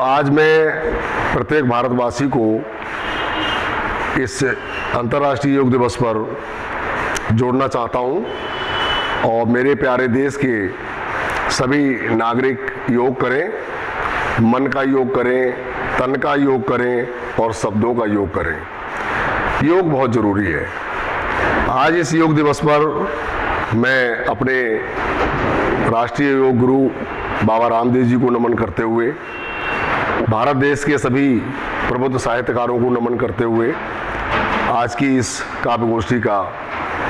आज मैं प्रत्येक भारतवासी को इस अंतर्राष्ट्रीय योग दिवस पर जोड़ना चाहता हूं और मेरे प्यारे देश के सभी नागरिक योग करें, मन का योग करें, तन का योग करें और शब्दों का योग करें। योग बहुत ज़रूरी है। आज इस योग दिवस पर मैं अपने राष्ट्रीय योग गुरु बाबा रामदेव जी को नमन करते हुए, भारत देश के सभी प्रबुद्ध साहित्यकारों को नमन करते हुए आज की इस काव्य गोष्ठी का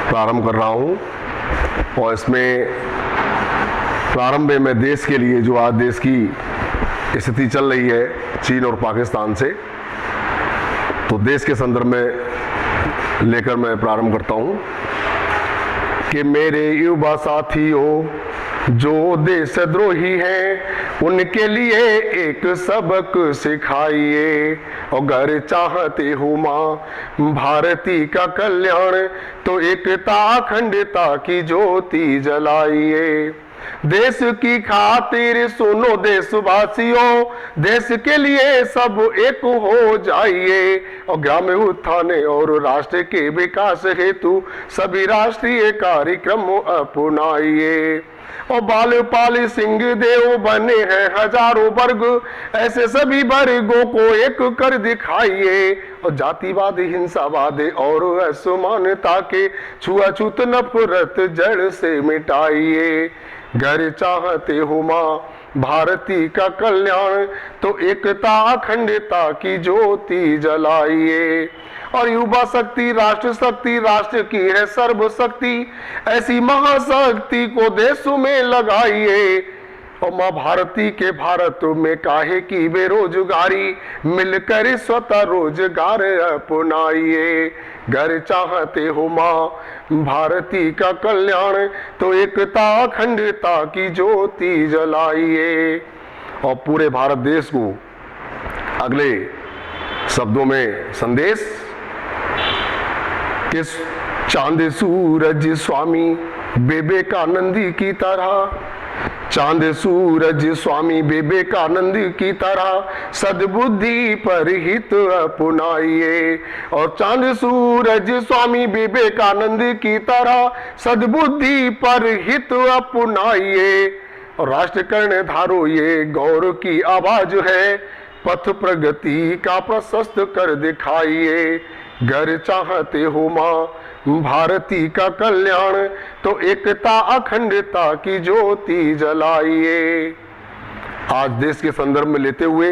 प्रारंभ कर रहा हूं। और इसमें प्रारंभ में मैं देश के लिए, जो आज देश की स्थिति चल रही है चीन और पाकिस्तान से, तो देश के संदर्भ में लेकर मैं प्रारंभ करता हूं कि मेरे युवा साथियों जो देशद्रोही हैं उनके लिए एक सबक सिखाइए। अगर चाहते हो माँ भारती का कल्याण तो एकता अखंडता की ज्योति जलाइए। देश की खातिर सुनो देशवासियों, देश के लिए सब एक हो जाइए। और ग्राम उत्थान और राष्ट्र के विकास हेतु सभी राष्ट्रीय कार्यक्रम अपनाइए। और बाल पाल सिंह देव बने हैं हजारों वर्ग, ऐसे सभी वर्गों को एक कर दिखाइए। और जातिवाद, हिंसावाद और असमानता के छुआछूत नफरत जड़ से मिटाइए। घर चाहते हो माँ भारती का कल्याण तो एकता अखंडता की ज्योति जलाइए। और युवा शक्ति राष्ट्र की है सर्वशक्ति, ऐसी महाशक्ति को देशों में लगाइए। और माँ भारती के भारत में काहे की बेरोजगारी, मिलकर स्वतः रोजगार अपनाइए। घर चाहते हो माँ भारती का कल्याण तो एकता अखंडता की ज्योति जलाइए। और पूरे भारत देश को अगले शब्दों में संदेश कि चांद सूरज स्वामी विवेकानंद की तरह, चांद सूरज स्वामी विवेकानंद की तरह सद्बुद्धि पर हित अपनाइए। और चांद सूरज स्वामी विवेकानंद की तरह सद्बुद्धि पर हित अपनाइए। और राष्ट्र कर्णधारो ये गौरव की आवाज है, पथ प्रगति का प्रशस्त कर दिखाइए। घर चाहते हो माँ भारती का कल्याण तो एकता अखंडता की ज्योति जलाइए। आज देश के संदर्भ में लेते हुए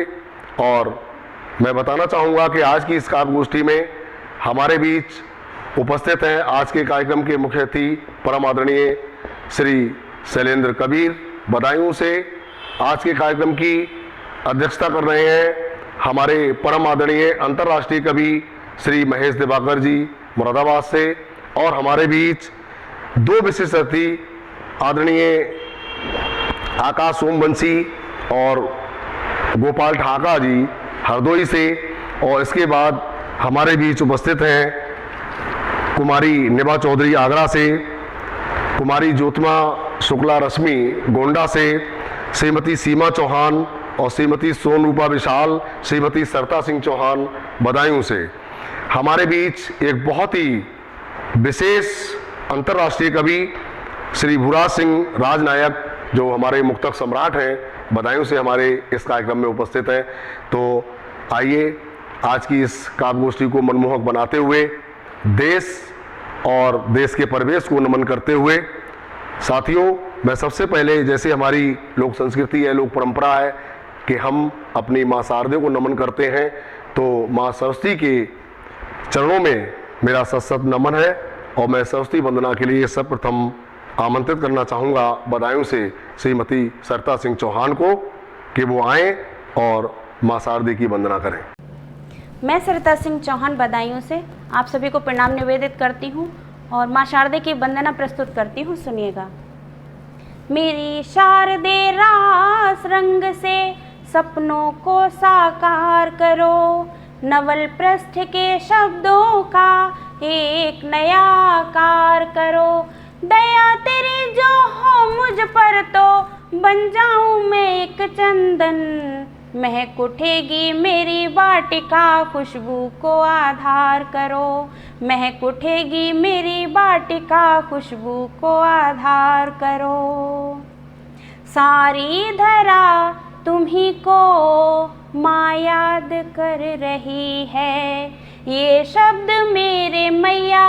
और मैं बताना चाहूँगा कि आज की इस काव्य गोष्ठी में हमारे बीच उपस्थित हैं आज के कार्यक्रम के मुख्य अतिथि परम आदरणीय श्री शैलेंद्र कबीर। बदायूं से आज के कार्यक्रम की अध्यक्षता कर रहे हैं हमारे परम आदरणीय अंतर्राष्ट्रीय कवि श्री महेश दिवाकर जी मुरादाबाद से। और हमारे बीच दो विशिष्ट अतिथि आदरणीय आकाश सोमवंशी और गोपाल ठाका जी हरदोई से। और इसके बाद हमारे बीच उपस्थित हैं कुमारी निभा चौधरी आगरा से, कुमारी ज्योतिमा शुक्ला रश्मि गोंडा से, श्रीमती सीमा चौहान और श्रीमती सोनरूपा विशाल, श्रीमती सरता सिंह चौहान बदायूं से। हमारे बीच एक बहुत ही विशेष अंतर्राष्ट्रीय कवि श्री भूराज सिंह राजनायक जो हमारे मुक्तक सम्राट हैं बदायूं से हमारे इस कार्यक्रम में उपस्थित हैं। तो आइए आज की इस काव्य गोष्ठी को मनमोहक बनाते हुए देश और देश के परिवेश को नमन करते हुए, साथियों मैं सबसे पहले, जैसे हमारी लोक संस्कृति है, लोक परंपरा है कि हम अपनी माँ शारदे को नमन करते हैं, तो माँ सरस्वती के चरणों में मेरा सत नमन है। और मैं सरस्वती वंदना के लिए सर्वप्रथम आमंत्रित करना चाहूँगा बदायूं से श्रीमती सरता सिंह चौहान को कि वो आएँ और माँ शारदे की वंदना करें। मैं सरता सिंह चौहान बदायूं से आप सभी को प्रणाम निवेदित करती हूँ और माँ शारदे की वंदना प्रस्तुत करती हूँ। सुनिएगा। मेरी शारदे रास रंग से सपनों को साकार करो, नवल पृष्ठ के शब्दों का एक नया आकार करो। दया तेरी जो हो मुझ पर तो बन जाऊं मैं एक चंदन, महक उठेगी मेरी वाटिका, खुशबू को आधार करो। महक उठेगी मेरी वाटिका, खुशबू को आधार करो। सारी धरा तुम्ही को माँ याद कर रही है, ये शब्द मेरे मैया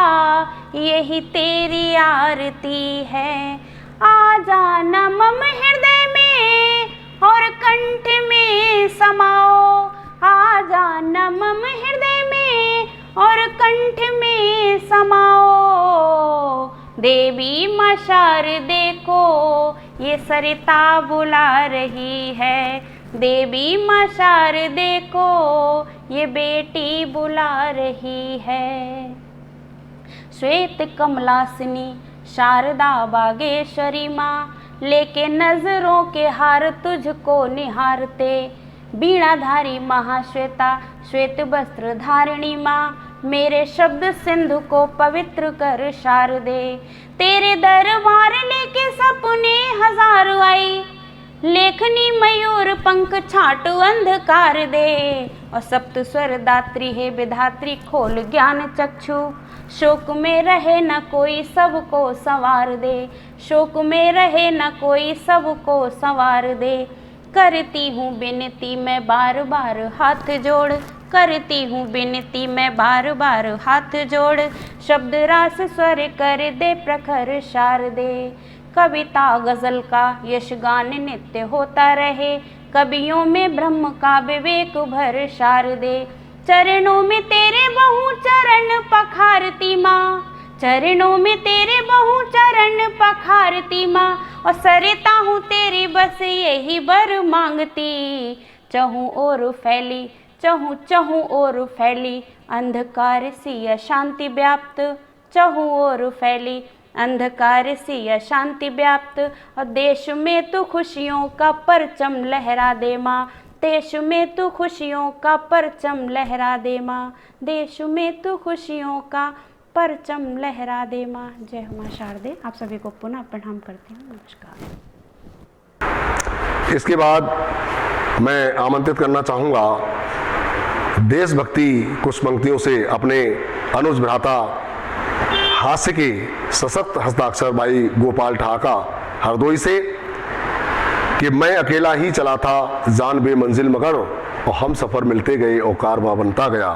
यही तेरी आरती है। आ जाना मम हृदय में और कंठ में समाओ, आ जाना मम हृदय में और कंठ में समाओ। देवी माँ शारदे को ये सरिता बुला रही है, देवी माँ शारदे को ये बेटी बुला रही है। श्वेत कमलासिनी शारदा बागेश्वरी माँ, लेके नजरों के हार तुझको निहारते। बीणाधारी महाश्वेता श्वेत वस्त्र धारिणी माँ, मेरे शब्द सिंधु को पवित्र कर शारदे। तेरे दरबार लेके सपने हजार आई, लेखनी मयूर पंख छाट अंधकार दे। और सप्त स्वर दात्री है विधात्री, खोल ज्ञान चक्षु। शोक में रहे न कोई सबको संवार दे, शोक में रहे न कोई सबको संवार दे। करती हूँ विनती मैं बार बार हाथ जोड़, करती हूँ विनती मैं बार बार हाथ जोड़। शब्द रास स्वर कर दे प्रखर शारदे। कविता गजल का यश गान नित्य होता रहे, कवियों में ब्रह्म का विवेक भर शारदे। चरणों में तेरे बहु चरण पखारती माँ, चरणों में तेरे बहु चरण पखारती माँ। और सरिता हूँ तेरी बस यही बर मांगती, चहूँ और फैली चहूँ चहूँ और फैली अंधकार सी अशांति व्याप्त। चहूँ और फैली अंधकार सी अशांति व्याप्त। और देश में तू खुशियों का परचम लहरा दे माँ, देश में तू खुशियों का परचम लहरा दे माँ, देश में तू खुशियों का परचम लहरा दे माँ। जय हो माँ शारदे। आप सभी को पुनः प्रणाम करती हूँ। नमस्कार। इसके बाद मैं आमंत्रित करना चाहूँगा देशभक्ति कुछ पंक्तियों से अपने अनुज भ्राता हास्य के सशक्त हस्ताक्षर भाई गोपाल ठाका हरदोई से कि मैं अकेला ही चला था जान बे मंजिल मगर, और हम सफ़र मिलते गए और कारवां बनता गया।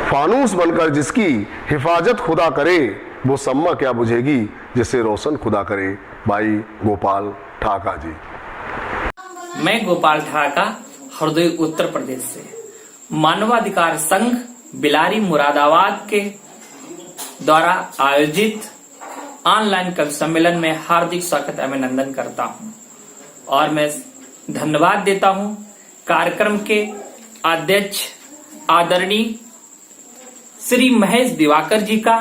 फानूस बनकर जिसकी हिफाजत खुदा करे, वो सम्मा क्या बुझेगी जिसे रोशन खुदा करे। भाई गोपाल ठाका जी। मैं गोपाल ठाका हरदोई उत्तर प्रदेश से मानवाधिकार संघ बिलारी मुरादाबाद के द्वारा आयोजित ऑनलाइन कवि सम्मेलन में हार्दिक स्वागत अभिनंदन करता हूं और मैं धन्यवाद देता हूं कार्यक्रम के अध्यक्ष आदरणीय श्री महेश दिवाकर जी का,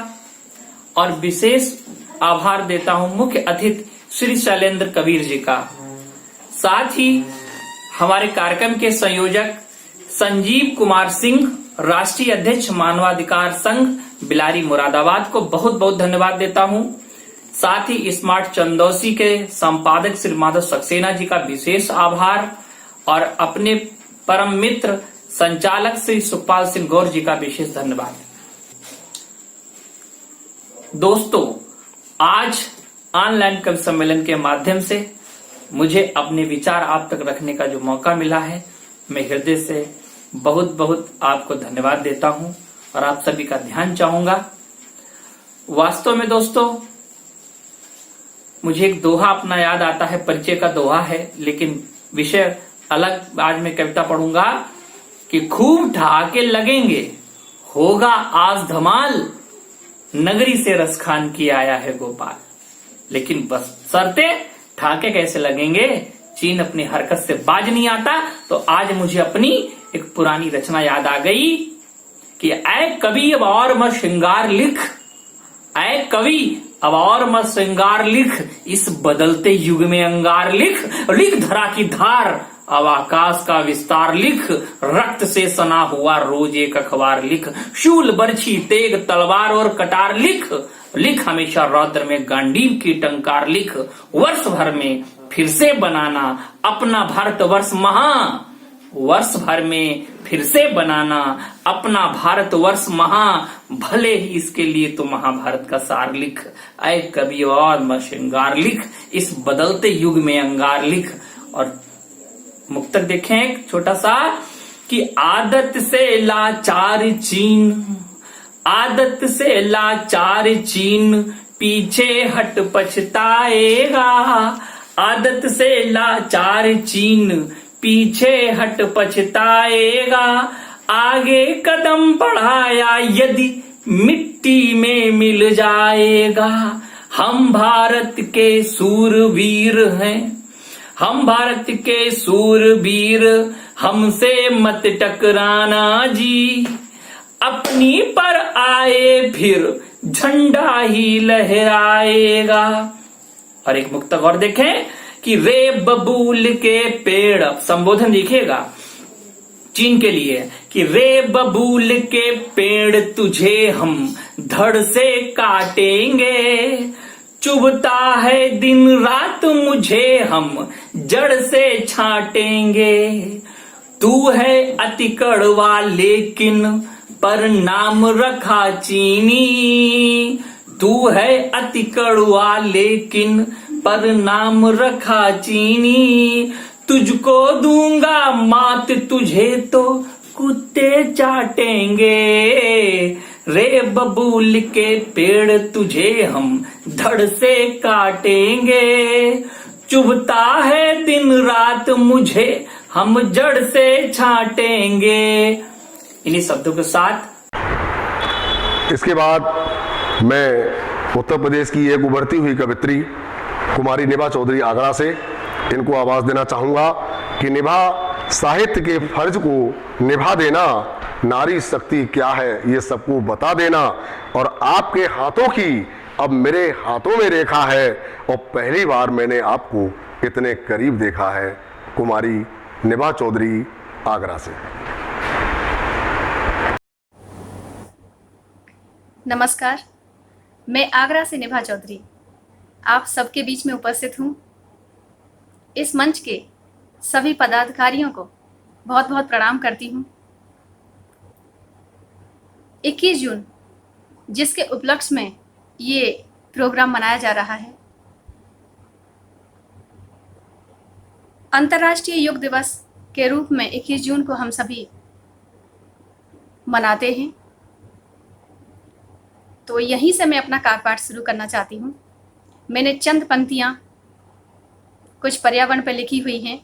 और विशेष आभार देता हूं मुख्य अतिथि श्री शैलेंद्र कबीर जी का। साथ ही हमारे कार्यक्रम के संयोजक संजीव कुमार सिंह, राष्ट्रीय अध्यक्ष मानवाधिकार संघ बिलारी मुरादाबाद को बहुत बहुत धन्यवाद देता हूं। साथ ही स्मार्ट चंदौसी के संपादक श्री माधव सक्सेना जी का विशेष आभार, और अपने परम मित्र संचालक श्री सुखपाल सिंह गौर जी का विशेष धन्यवाद। दोस्तों, आज ऑनलाइन कवि सम्मेलन के माध्यम से मुझे अपने विचार आप तक रखने का जो मौका मिला है, मैं हृदय से बहुत बहुत आपको धन्यवाद देता हूं और आप सभी का ध्यान चाहूंगा। वास्तव में दोस्तों, मुझे एक दोहा अपना याद आता है, परिचय का दोहा है, लेकिन विषय अलग। आज मैं कविता पढ़ूंगा कि खूब ठहाके लगेंगे, होगा आज धमाल, नगरी से रस खान की आया है गोपाल। लेकिन बस शर्ते ठहाके कैसे लगेंगे, चीन अपनी हरकत से बाज नहीं आता। तो आज मुझे अपनी एक पुरानी रचना याद आ गई कि ऐ कवि अब और मत श्रृंगार लिख, ऐ कवि अब और मत श्रृंगार लिख, इस बदलते युग में अंगार लिख। लिख धरा की धार अब आकाश का विस्तार लिख, रक्त से सना हुआ रोज एक अखबार लिख। शूल बरछी तेग तलवार और कटार लिख, लिख हमेशा रौद्र में गांडीव की टंकार लिख। वर्ष भर में फिर से बनाना अपना भारत वर्ष महा, वर्ष भर में फिर से बनाना अपना भारत वर्ष महा, भले ही इसके लिए तो महाभारत का सार लिख, ऐ कवि और म श्रृंगार लिख, इस बदलते युग में अंगार लिख। और मुक्तक देखें एक छोटा सा कि आदत से लाचार चीन, आदत से लाचार चीन, पीछे हट पछताएगा, आदत से लाचार चीन, पीछे हट पछताएगा, आगे कदम बढ़ाया यदि मिट्टी में मिल जाएगा। हम भारत के सूरवीर हैं, हम भारत के सूरवीर, हमसे मत टकराना जी, अपनी पर आए फिर झंडा ही लहराएगा। और एक मुक्तक और देखें कि रे बबूल के पेड़, संबोधन देखिएगा चीन के लिए कि रे बबूल के पेड़ तुझे हम धड़ से काटेंगे, चुभता है दिन रात मुझे हम जड़ से छाटेंगे। तू है अति कड़वा लेकिन पर नाम रखा चीनी, तू है अति कड़वा लेकिन पर नाम रखा चीनी, तुझको दूंगा मात तुझे तो कुत्ते चाटेंगे, रे बबूल के पेड़ तुझे हम धड़ से काटेंगे, चुभता है दिन रात मुझे हम जड़ से छाटेंगे। इन्हीं शब्दों के साथ इसके बाद मैं उत्तर प्रदेश की एक उभरती हुई कवित्री कुमारी निभा चौधरी आगरा से इनको आवाज देना चाहूंगा कि निभा साहित्य के फर्ज को निभा देना, नारी शक्ति क्या है ये सबको बता देना, और आपके हाथों की अब मेरे हाथों में रेखा है, और पहली बार मैंने आपको इतने करीब देखा है। कुमारी निभा चौधरी आगरा से। नमस्कार, मैं आगरा से निभा चौधरी आप सबके बीच में उपस्थित हूँ। इस मंच के सभी पदाधिकारियों को बहुत बहुत प्रणाम करती हूँ। 21 जून जिसके उपलक्ष्य में ये प्रोग्राम मनाया जा रहा है, अंतर्राष्ट्रीय योग दिवस के रूप में 21 जून को हम सभी मनाते हैं। तो यहीं से मैं अपना कार्यपाठ शुरू करना चाहती हूँ। मैंने चंद पंक्तियाँ कुछ पर्यावरण पर लिखी हुई हैं,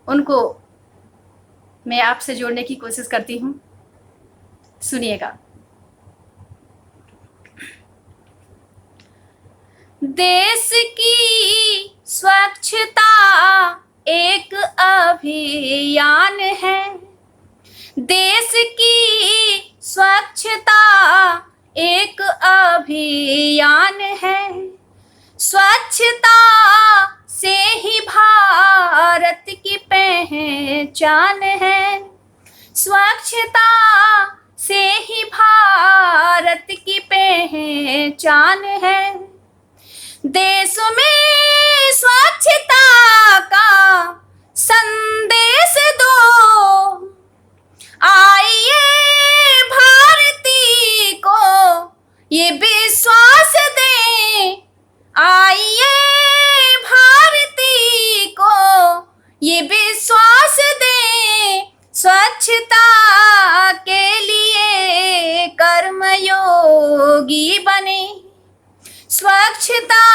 उनको मैं आपसे जोड़ने की कोशिश करती हूँ। सुनिएगा। देश की स्वच्छता एक अभियान है, देश की स्वच्छता एक अभियान है, स्वच्छता से ही भारत की पहचान है, स्वच्छता से ही भारत की पहचान है। देश में स्वच्छता का संदेश दो, आइए भारती को ये विश्वास दें, आइए भारती को ये विश्वास दें, स्वच्छता के लिए कर्मयोगी बने, स्वच्छता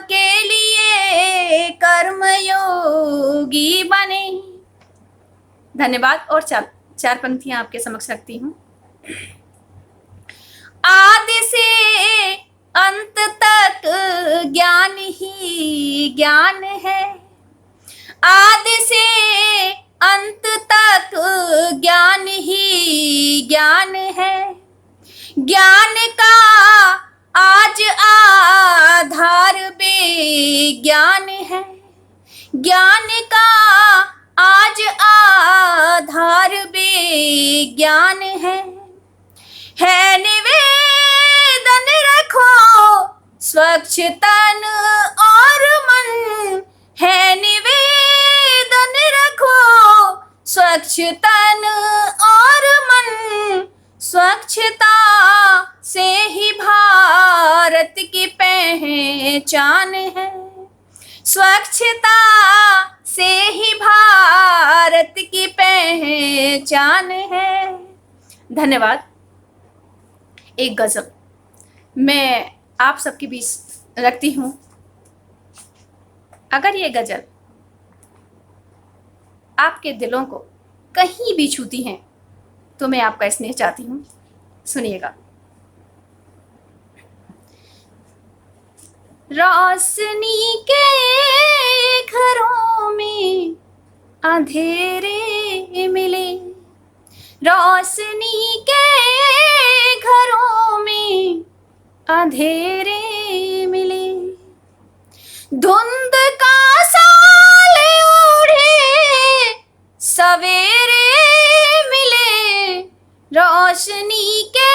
के लिए कर्मयोगी बने। धन्यवाद। और चार पंक्तियां आपके समक्ष रखती हूँ। आदि से अंत तक ज्ञान ही ज्ञान है, आदि से अंत तक ज्ञान ही ज्ञान है, ज्ञान का आज आधार विज्ञान है, ज्ञान का आज आधार विज्ञान है निवेदन रखो स्वच्छ तन और मन, है निवेदन रखो स्वच्छ तन और मन, स्वच्छता से ही भारत की पहचान है। स्वच्छता से ही भारत की पहचान है। धन्यवाद। एक गजल मैं आप सबके बीच रखती हूँ। अगर ये गजल आपके दिलों को कहीं भी छूती हैं तो मैं आपका स्नेह चाहती हूँ। सुनिएगा। रोशनी के घरों में अंधेरे मिले, रोशनी के घरों में अंधेरे मिले, धुंध का साल ओढ़े सवेरे मिले, रोशनी के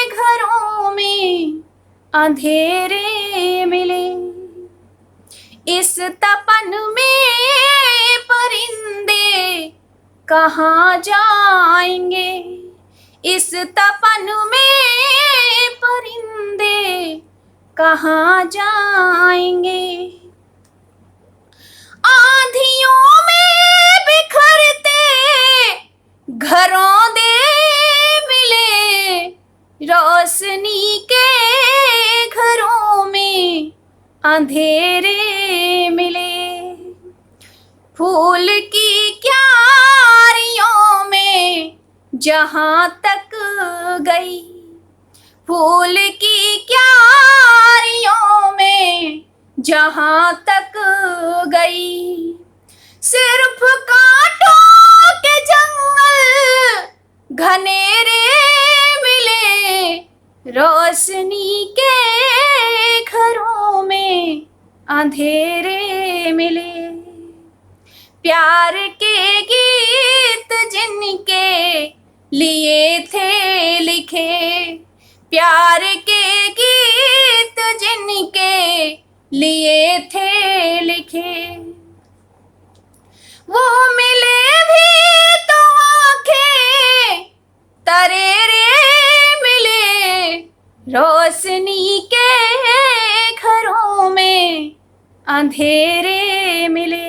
घरों में अंधेरे मिले। इस तपन में परिंदे कहाँ जाएंगे, इस तपन में परिंदे कहाँ जाएंगे। आंधियों में बिखरते घरों दे मिले, रोशनी के घरों में अंधेरे मिले। फूल की क्यारियों में जहाँ तक गई, फूल की क्यारियों में जहाँ तक गई, सिर्फ कांटों के जंगल घनेरे मिले, रोशनी के घरों में अंधेरे मिले। प्यार के गीत जिनके लिए थे लिखे, प्यार के गीत जिनके लिए थे लिखे, वो मिले भी तो आंखें तरेरे मिले, रोशनी के घरों में अंधेरे मिले।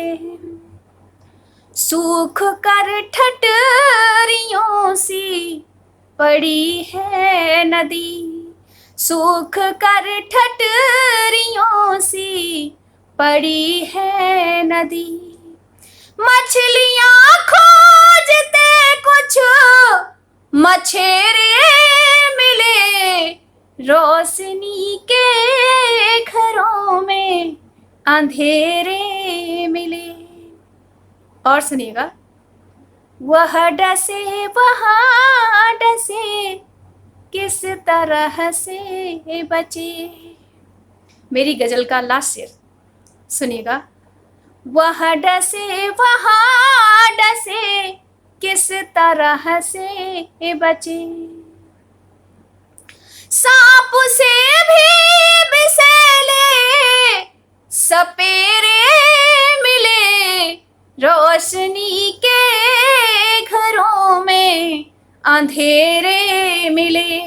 सूख कर ठठरियों सी पड़ी है नदी, सूख कर ठठरियों सी पड़ी है नदी, मछलियाँ खोजते कुछ मछेरे मिले, रोशनी के घरों में अंधेरे मिले। और सुनिएगा। वह डसे वहाँ डसे किस तरह से बचे। मेरी गजल का लास्ट शेर सुनिएगा। वह डसे वहाँ डसे किस तरह से बचे, सांप से भी विषैले सपेरे मिले, रोशनी के घरों में अंधेरे मिले,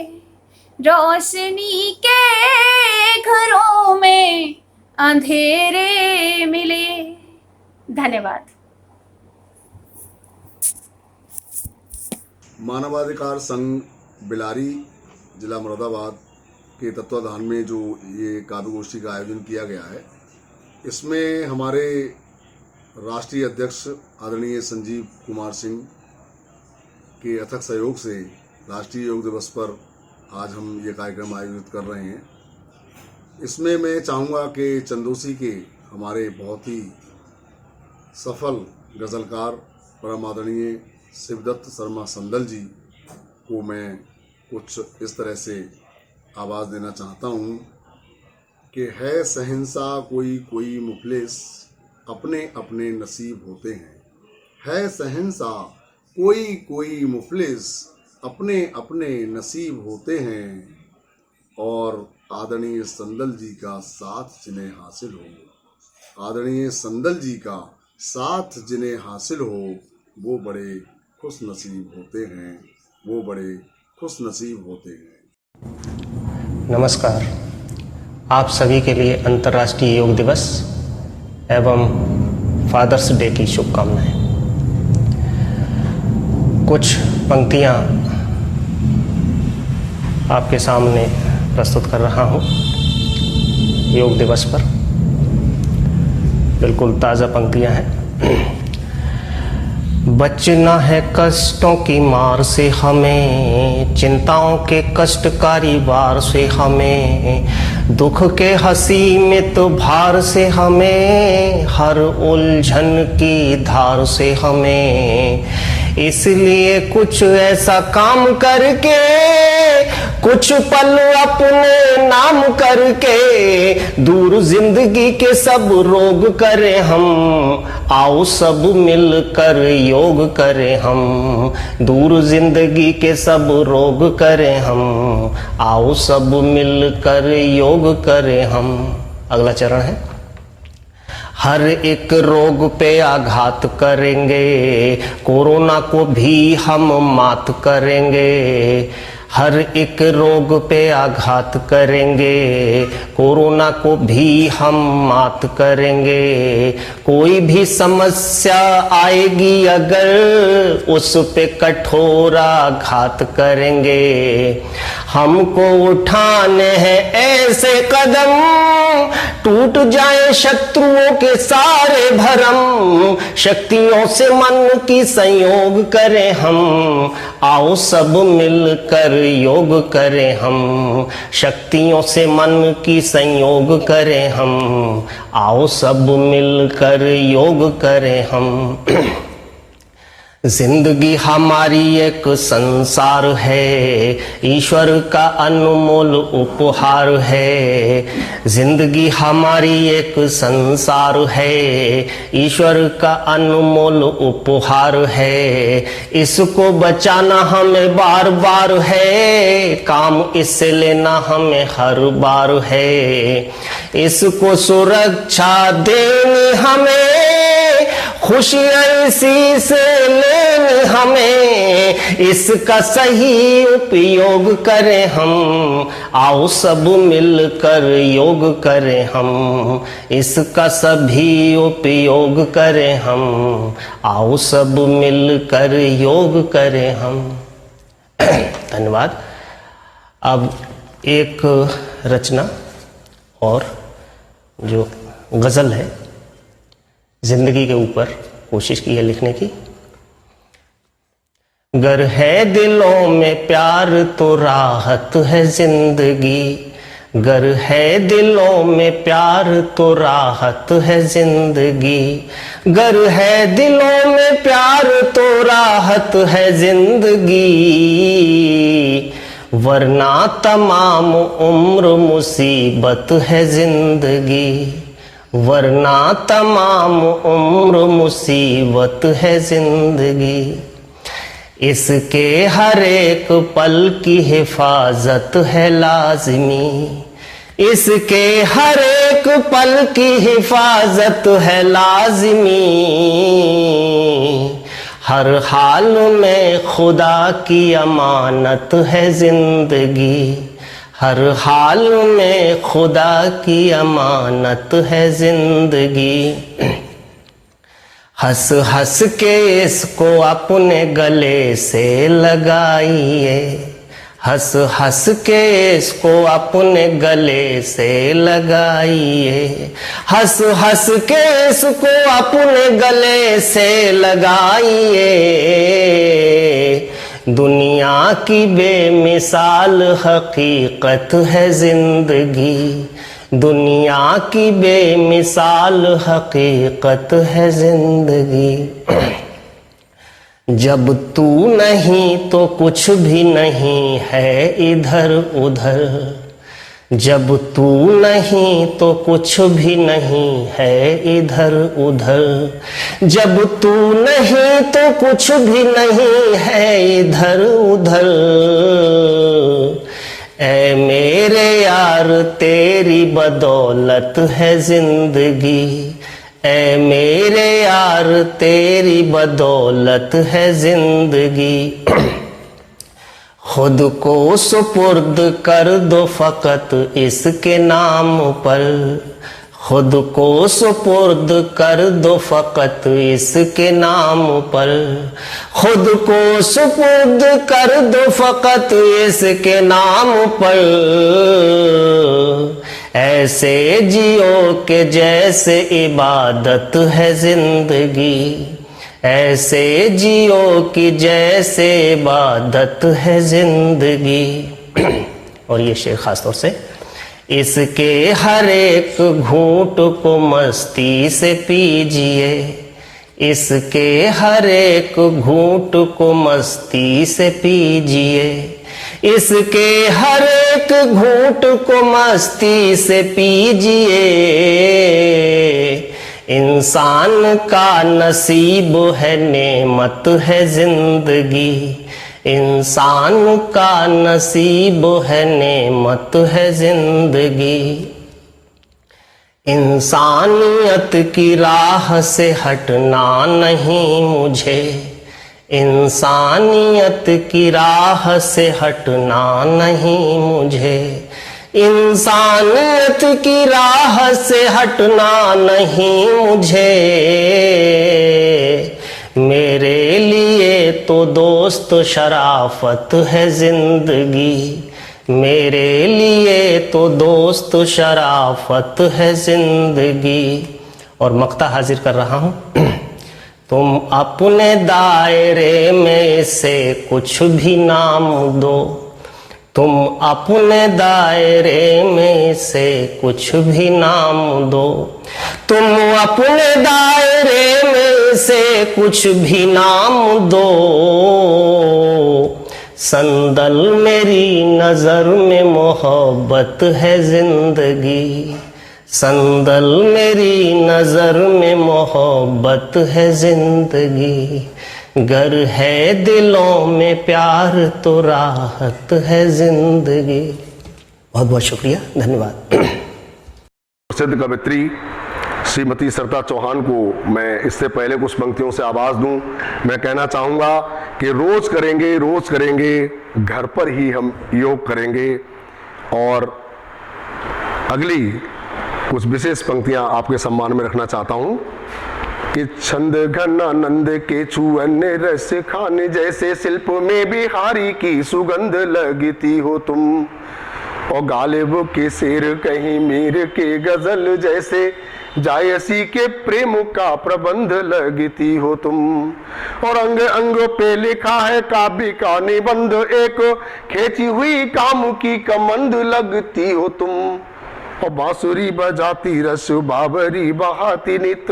रोशनी के घरों में अंधेरे मिले। धन्यवाद। मानवाधिकार संघ बिलारी जिला मुरादाबाद के तत्वाधान में जो ये काव्य गोष्ठी का आयोजन किया गया है, इसमें हमारे राष्ट्रीय अध्यक्ष आदरणीय संजीव कुमार सिंह के अथक सहयोग से राष्ट्रीय योग दिवस पर आज हम ये कार्यक्रम आयोजित कर रहे हैं। इसमें मैं चाहूँगा कि चंदोसी के हमारे बहुत ही सफल गज़लकार परम आदरणीय शिवदत्त शर्मा संदल जी को मैं कुछ इस तरह से आवाज़ देना चाहता हूँ कि है शहंशाह कोई कोई मुफलिस, अपने अपने नसीब होते हैं। है शहंशाह कोई कोई मुफलिस, अपने अपने नसीब होते हैं। और आदरणीय संदल जी का साथ जिन्हें हासिल हो, आदरणीय संदल जी का साथ जिन्हें हासिल हो, वो बड़े खुश नसीब होते हैं, वो बड़े खुश नसीब होते हैं। नमस्कार। आप सभी के लिए अंतर्राष्ट्रीय योग दिवस एवं फादर्स डे की शुभकामनाएं। कुछ पंक्तियां आपके सामने प्रस्तुत कर रहा हूं योग दिवस पर। बिल्कुल ताज़ा पंक्तियां हैं। बचना है कष्टों की मार से हमें, चिंताओं के कष्टकारी वार से हमें, दुख के हंसी में तो भार से हमें, हर उलझन की धार से हमें। इसलिए कुछ ऐसा काम करके, कुछ पल अपने नाम करके, दूर जिंदगी के सब रोग करें हम, आओ सब मिलकर योग करें हम। दूर जिंदगी के सब रोग करें हम, आओ सब मिलकर योग करें हम। अगला चरण है, हर एक रोग पे आघात करेंगे, कोरोना को भी हम मात करेंगे। हर एक रोग पे आघात करेंगे, कोरोना को भी हम मात करेंगे। कोई भी समस्या आएगी अगर, उस पे कठोर आघात करेंगे। हमको उठाने हैं ऐसे कदम, टूट जाए शत्रुओं के सारे भरम। शक्तियों से मन की संयोग करें हम, आओ सब मिलकर योग करें हम। शक्तियों से मन की संयोग करें हम, आओ सब मिलकर योग करें हम। जिंदगी हमारी एक संसार है, ईश्वर का अनमोल उपहार है। जिंदगी हमारी एक संसार है, ईश्वर का अनमोल उपहार है। इसको बचाना हमें बार बार है, काम इससे लेना हमें हर बार है। इसको सुरक्षा देनी हमें, खुशियाँ इसी से लेनी हमें। इसका सही उपयोग करें हम, आओ सब मिलकर योग करें हम। इसका सभी उपयोग करें हम, आओ सब मिलकर योग करें हम। धन्यवाद। अब एक रचना और जो गज़ल है जिंदगी के ऊपर कोशिश की है लिखने की। गर है दिलों में प्यार तो राहत है जिंदगी, गर है दिलों में प्यार तो राहत है जिंदगी। गर है दिलों में प्यार तो राहत है जिंदगी, वरना तमाम उम्र मुसीबत है जिंदगी। वरना तमाम उम्र मुसीबत है जिंदगी। इसके हर एक पल की हिफाजत है लाजिमी, इसके हर एक पल की हिफाजत है लाजिमी। हर हाल में खुदा की अमानत है जिंदगी, हर हाल में खुदा की अमानत है जिंदगी। हंस हंस के इसको अपने गले से लगाइए, हंस हंस के इसको अपने गले से लगाइए। हंस हंस के इसको अपने गले से लगाइए। दुनिया की बेमिसाल हकीकत है जिंदगी, दुनिया की बेमिसाल हकीकत है जिंदगी। जब तू नहीं तो कुछ भी नहीं है इधर उधर, जब तू नहीं तो कुछ भी नहीं है इधर उधर। जब तू नहीं तो कुछ भी नहीं है इधर उधर। ऐ मेरे यार तेरी बदौलत है जिंदगी, ऐ मेरे यार तेरी बदौलत है जिंदगी। खुद को सुपुर्द कर दो फकत इसके नाम पर, खुद को सुपुर्द कर दो फकत इसके नाम पर, खुद को सुपुर्द कर दो फकत इसके नाम पर। ऐसे जियो के जैसे इबादत है जिंदगी, ऐसे जियो की जैसे इबादत है जिंदगी। और ये शेर खास तौर से, इसके हर एक घूंट को मस्ती से पीजिए, इसके हर एक घूंट को मस्ती से पीजिए, इसके हर एक घूंट को मस्ती से पीजिए। इंसान का नसीब है नेमत है जिंदगी, इंसान का नसीब है नेमत है जिंदगी। इंसानियत की राह से हटना नहीं मुझे, इंसानियत की राह से हटना नहीं मुझे, इंसानियत की राह से हटना नहीं मुझे। मेरे लिए तो दोस्त शराफत है जिंदगी, मेरे लिए तो दोस्त शराफत है जिंदगी। और मक्ता हाजिर कर रहा हूँ। तुम अपने दायरे में से कुछ भी नाम दो, तुम अपने दायरे में से कुछ भी नाम दो, तुम अपने दायरे में से कुछ भी नाम दो। संदल मेरी नजर में मोहब्बत है जिंदगी, संदल मेरी नजर में मोहब्बत है जिंदगी। गर है दिलों में प्यार तो राहत है जिंदगी। बहुत बहुत शुक्रिया, धन्यवाद। प्रसिद्ध कवित्री श्रीमती सरिता चौहान को मैं इससे पहले कुछ पंक्तियों से आवाज दूं। मैं कहना चाहूंगा कि रोज करेंगे, घर पर ही हम योग करेंगे। और अगली कुछ विशेष पंक्तियां आपके सम्मान में रखना चाहता हूं कि छंद घन आनंद के छुअन रस खान, जैसे शिल्प में बिहारी की सुगंध लगती हो तुम। और गालिब के शेर कहीं मीर के गजल, जैसे जायसी के प्रेम का प्रबंध लगती हो तुम। और अंग अंग पे लिखा है काव्य का निबंध, एक खींची हुई काम की कमंद लगती हो तुम। और बांसुरी बजाती रस बाबरी बहाती नित,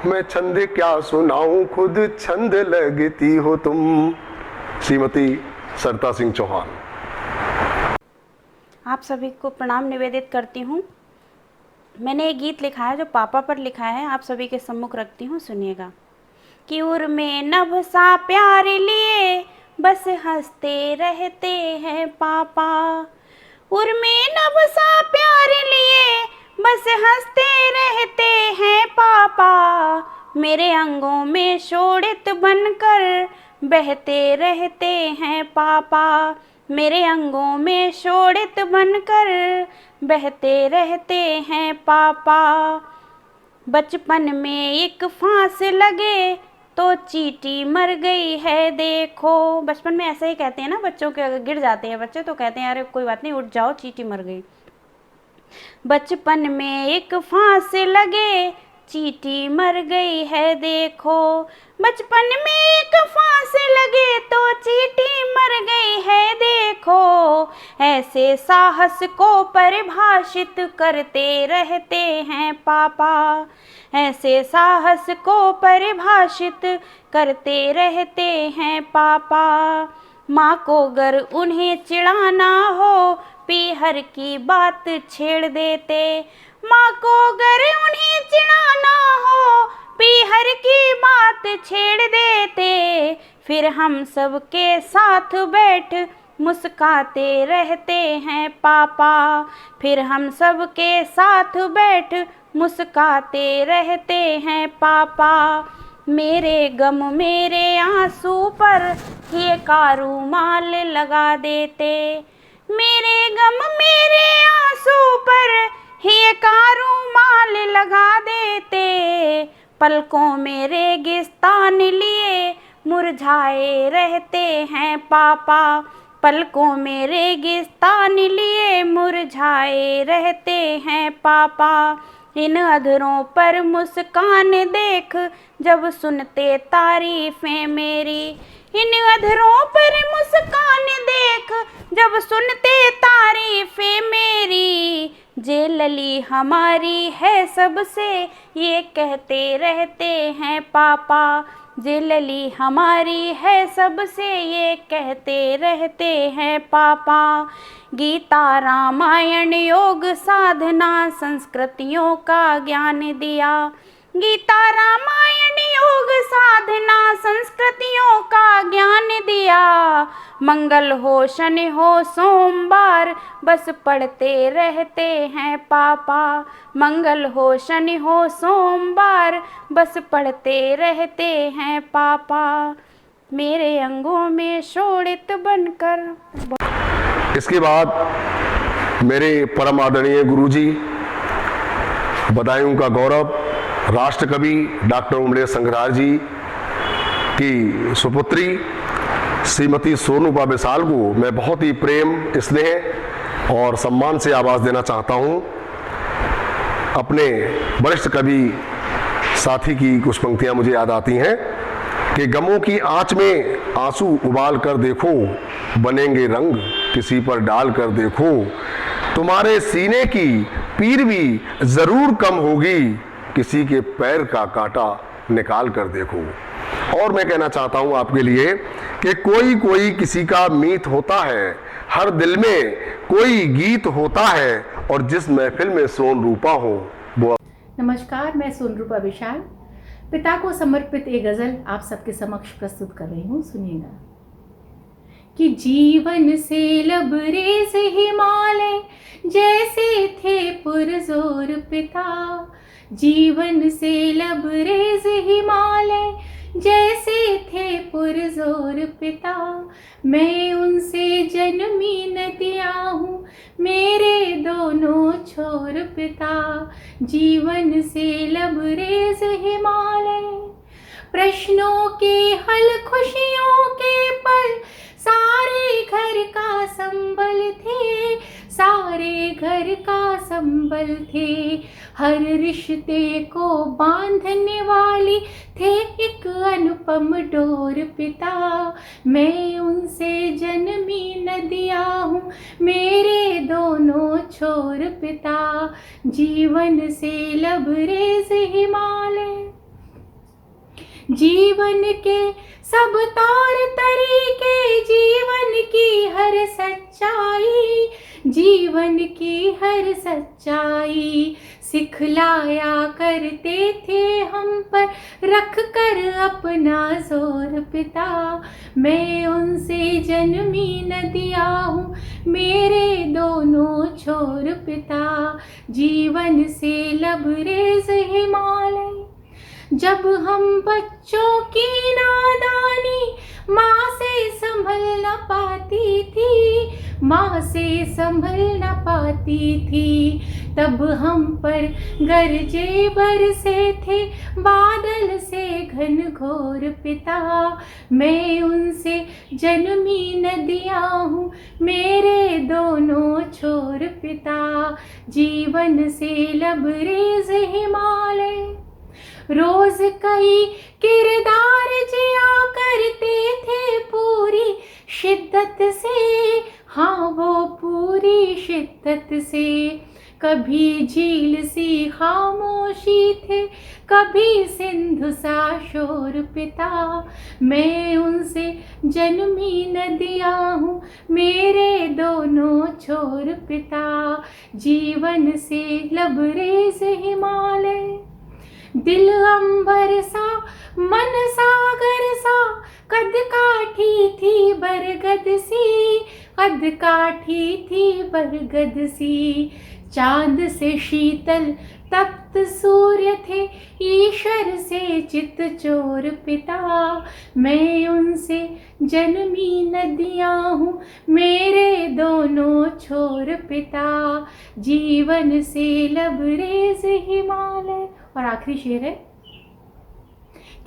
मैं छंद क्या सुनाऊं खुद छंद लगती हो तुम। श्रीमती सरिता सिंह चौहान। आप सभी को प्रणाम निवेदित करती हूँ। मैंने एक गीत लिखा है जो पापा पर लिखा है, आप सभी के सम्मुख रखती हूँ, सुनिएगा। कि उर में नभ सा प्यार लिए बस हंसते रहते हैं पापा, उर में नभ सा प्यार लिए बस हंसते रहते हैं पापा। मेरे अंगों में शोणित बनकर बहते रहते हैं पापा, मेरे अंगों में शोणित बनकर बहते रहते हैं पापा। बचपन में एक फांस लगे तो चींटी मर गई है देखो। बचपन में ऐसे ही कहते हैं ना बच्चों के, अगर गिर जाते हैं बच्चे तो कहते हैं अरे कोई बात नहीं उठ जाओ चींटी मर गई। बचपन में एक फांस लगे चींटी मर गई है देखो, बचपन में एक फांस लगे तो चींटी मर गई है देखो। ऐसे साहस को परिभाषित करते रहते हैं पापा, ऐसे साहस को परिभाषित करते रहते हैं पापा। माँ को अगर उन्हें चिढ़ाना हो पीहर की बात छेड़ देते, माँ को अगर उन्हें चिढ़ाना हो पीहर की बात छेड़ देते। फिर हम सब के साथ बैठ मुस्काते रहते हैं पापा। फिर हम सब के साथ बैठ मुस्काते रहते हैं पापा। मेरे गम मेरे आंसू पर ये कारूमाल लगा देते। मेरे गम मेरे आंसू पर ये कारूमाल लगा देते। पलकों में रेगिस्तान लिए मुरझाए रहते हैं पापा। पलकों में रेगिस्तान लिए मुरझाए रहते हैं पापा। इन अधरों पर मुस्कान देख जब सुनते तारीफें मेरी। इन अधरों पर मुस्कान देख जब सुनते तारीफें मेरी। जे लली हमारी है सबसे ये कहते रहते हैं पापा। जे लली हमारी है सबसे ये कहते रहते हैं पापा। गीता रामायण योग साधना संस्कृतियों का ज्ञान दिया। गीता रामायण योग साधना संस्कृतियों का ज्ञान दिया। मंगल हो शनि हो सोमवार बस पढ़ते रहते हैं पापा। मंगल हो शनि हो सोमवार बस पढ़ते रहते हैं पापा। मेरे अंगों में शोणित बनकर। इसके बाद मेरे परम आदरणीय गुरुजी बदायूं का गौरव राष्ट्रकवि डॉक्टर उमरेश संघरार जी की सुपुत्री श्रीमती सोनूपा विशाल को मैं बहुत ही प्रेम स्नेह और सम्मान से आवाज़ देना चाहता हूँ। अपने वरिष्ठ कवि साथी की कुछ पंक्तियाँ मुझे याद आती हैं कि गमों की आंच में आंसू उबाल कर देखो, बनेंगे रंग किसी पर डाल कर देखो। तुम्हारे सीने की पीर भी ज़रूर कम होगी, किसी के पैर का कांटा निकाल कर देखो। और मैं कहना चाहता हूं आपके लिए कि कोई कोई किसी का मीत होता है, हर दिल में कोई गीत होता है, और जिस महफिल में सोन रूपा हो वो। नमस्कार, मैं सोन रूपा विशाल पिता को समर्पित एक गज़ल आप सबके समक्ष प्रस्तुत कर रही हूँ। सुनिएगा। कि जीवन से लबरेज हिमालय जैसे थे पुरजोर पिता। जीवन से लबरेज हिमालय जैसे थे पुरजोर पिता। मैं उनसे जन्मी नदियाँ हूँ मेरे दोनों छोर पिता। जीवन से लबरेज हिमालय प्रश्नों के हल खुशियों के पल सारे घर का संबल थे। सारे घर का संबल थे। हर रिश्ते को बांधने वाली थे एक अनुपम डोर पिता। मैं उनसे जन्मी नदियाँ हूँ मेरे दोनों छोर पिता। जीवन से लबरेज हिमालय। जीवन के सब तौर तरीके, जीवन की हर सच्चाई, जीवन की हर सच्चाई सिखलाया करते थे हम पर रख कर अपना जोर पिता। मैं उनसे जन्मी नदियाँ हूँ मेरे दोनों छोर पिता। जीवन से लबरेज हिमालय। जब हम बच्चों की नादानी माँ से संभल न पाती थी, माँ से संभल न पाती थी, तब हम पर गरजे बरसे थे बादल से घन घोर पिता। मैं उनसे जन्मी नदियाँ हूँ मेरे दोनों छोर पिता। जीवन से लबरेज हिमालय। रोज कई किरदार जिया करते थे पूरी शिद्दत से, हाँ वो पूरी शिद्दत से। कभी झील सी खामोशी थे, कभी सिंधु सा शोर पिता। मैं उनसे जन्मी नदियाँ हूँ मेरे दोनों छोर पिता। जीवन से लबरेज हिमालय। दिल अंबर सा मन सागर सा, कद काठी थी बरगद सी, अधकाठी थी बरगद सी, चांद से शीतल तप्त सूर्य थे, ईश्वर से चित चोर पिता। मैं उनसे जन्मी नदियाँ हूँ, मेरे दोनों छोर पिता। जीवन से लबरेज हिमालय। और आखिरी शेर है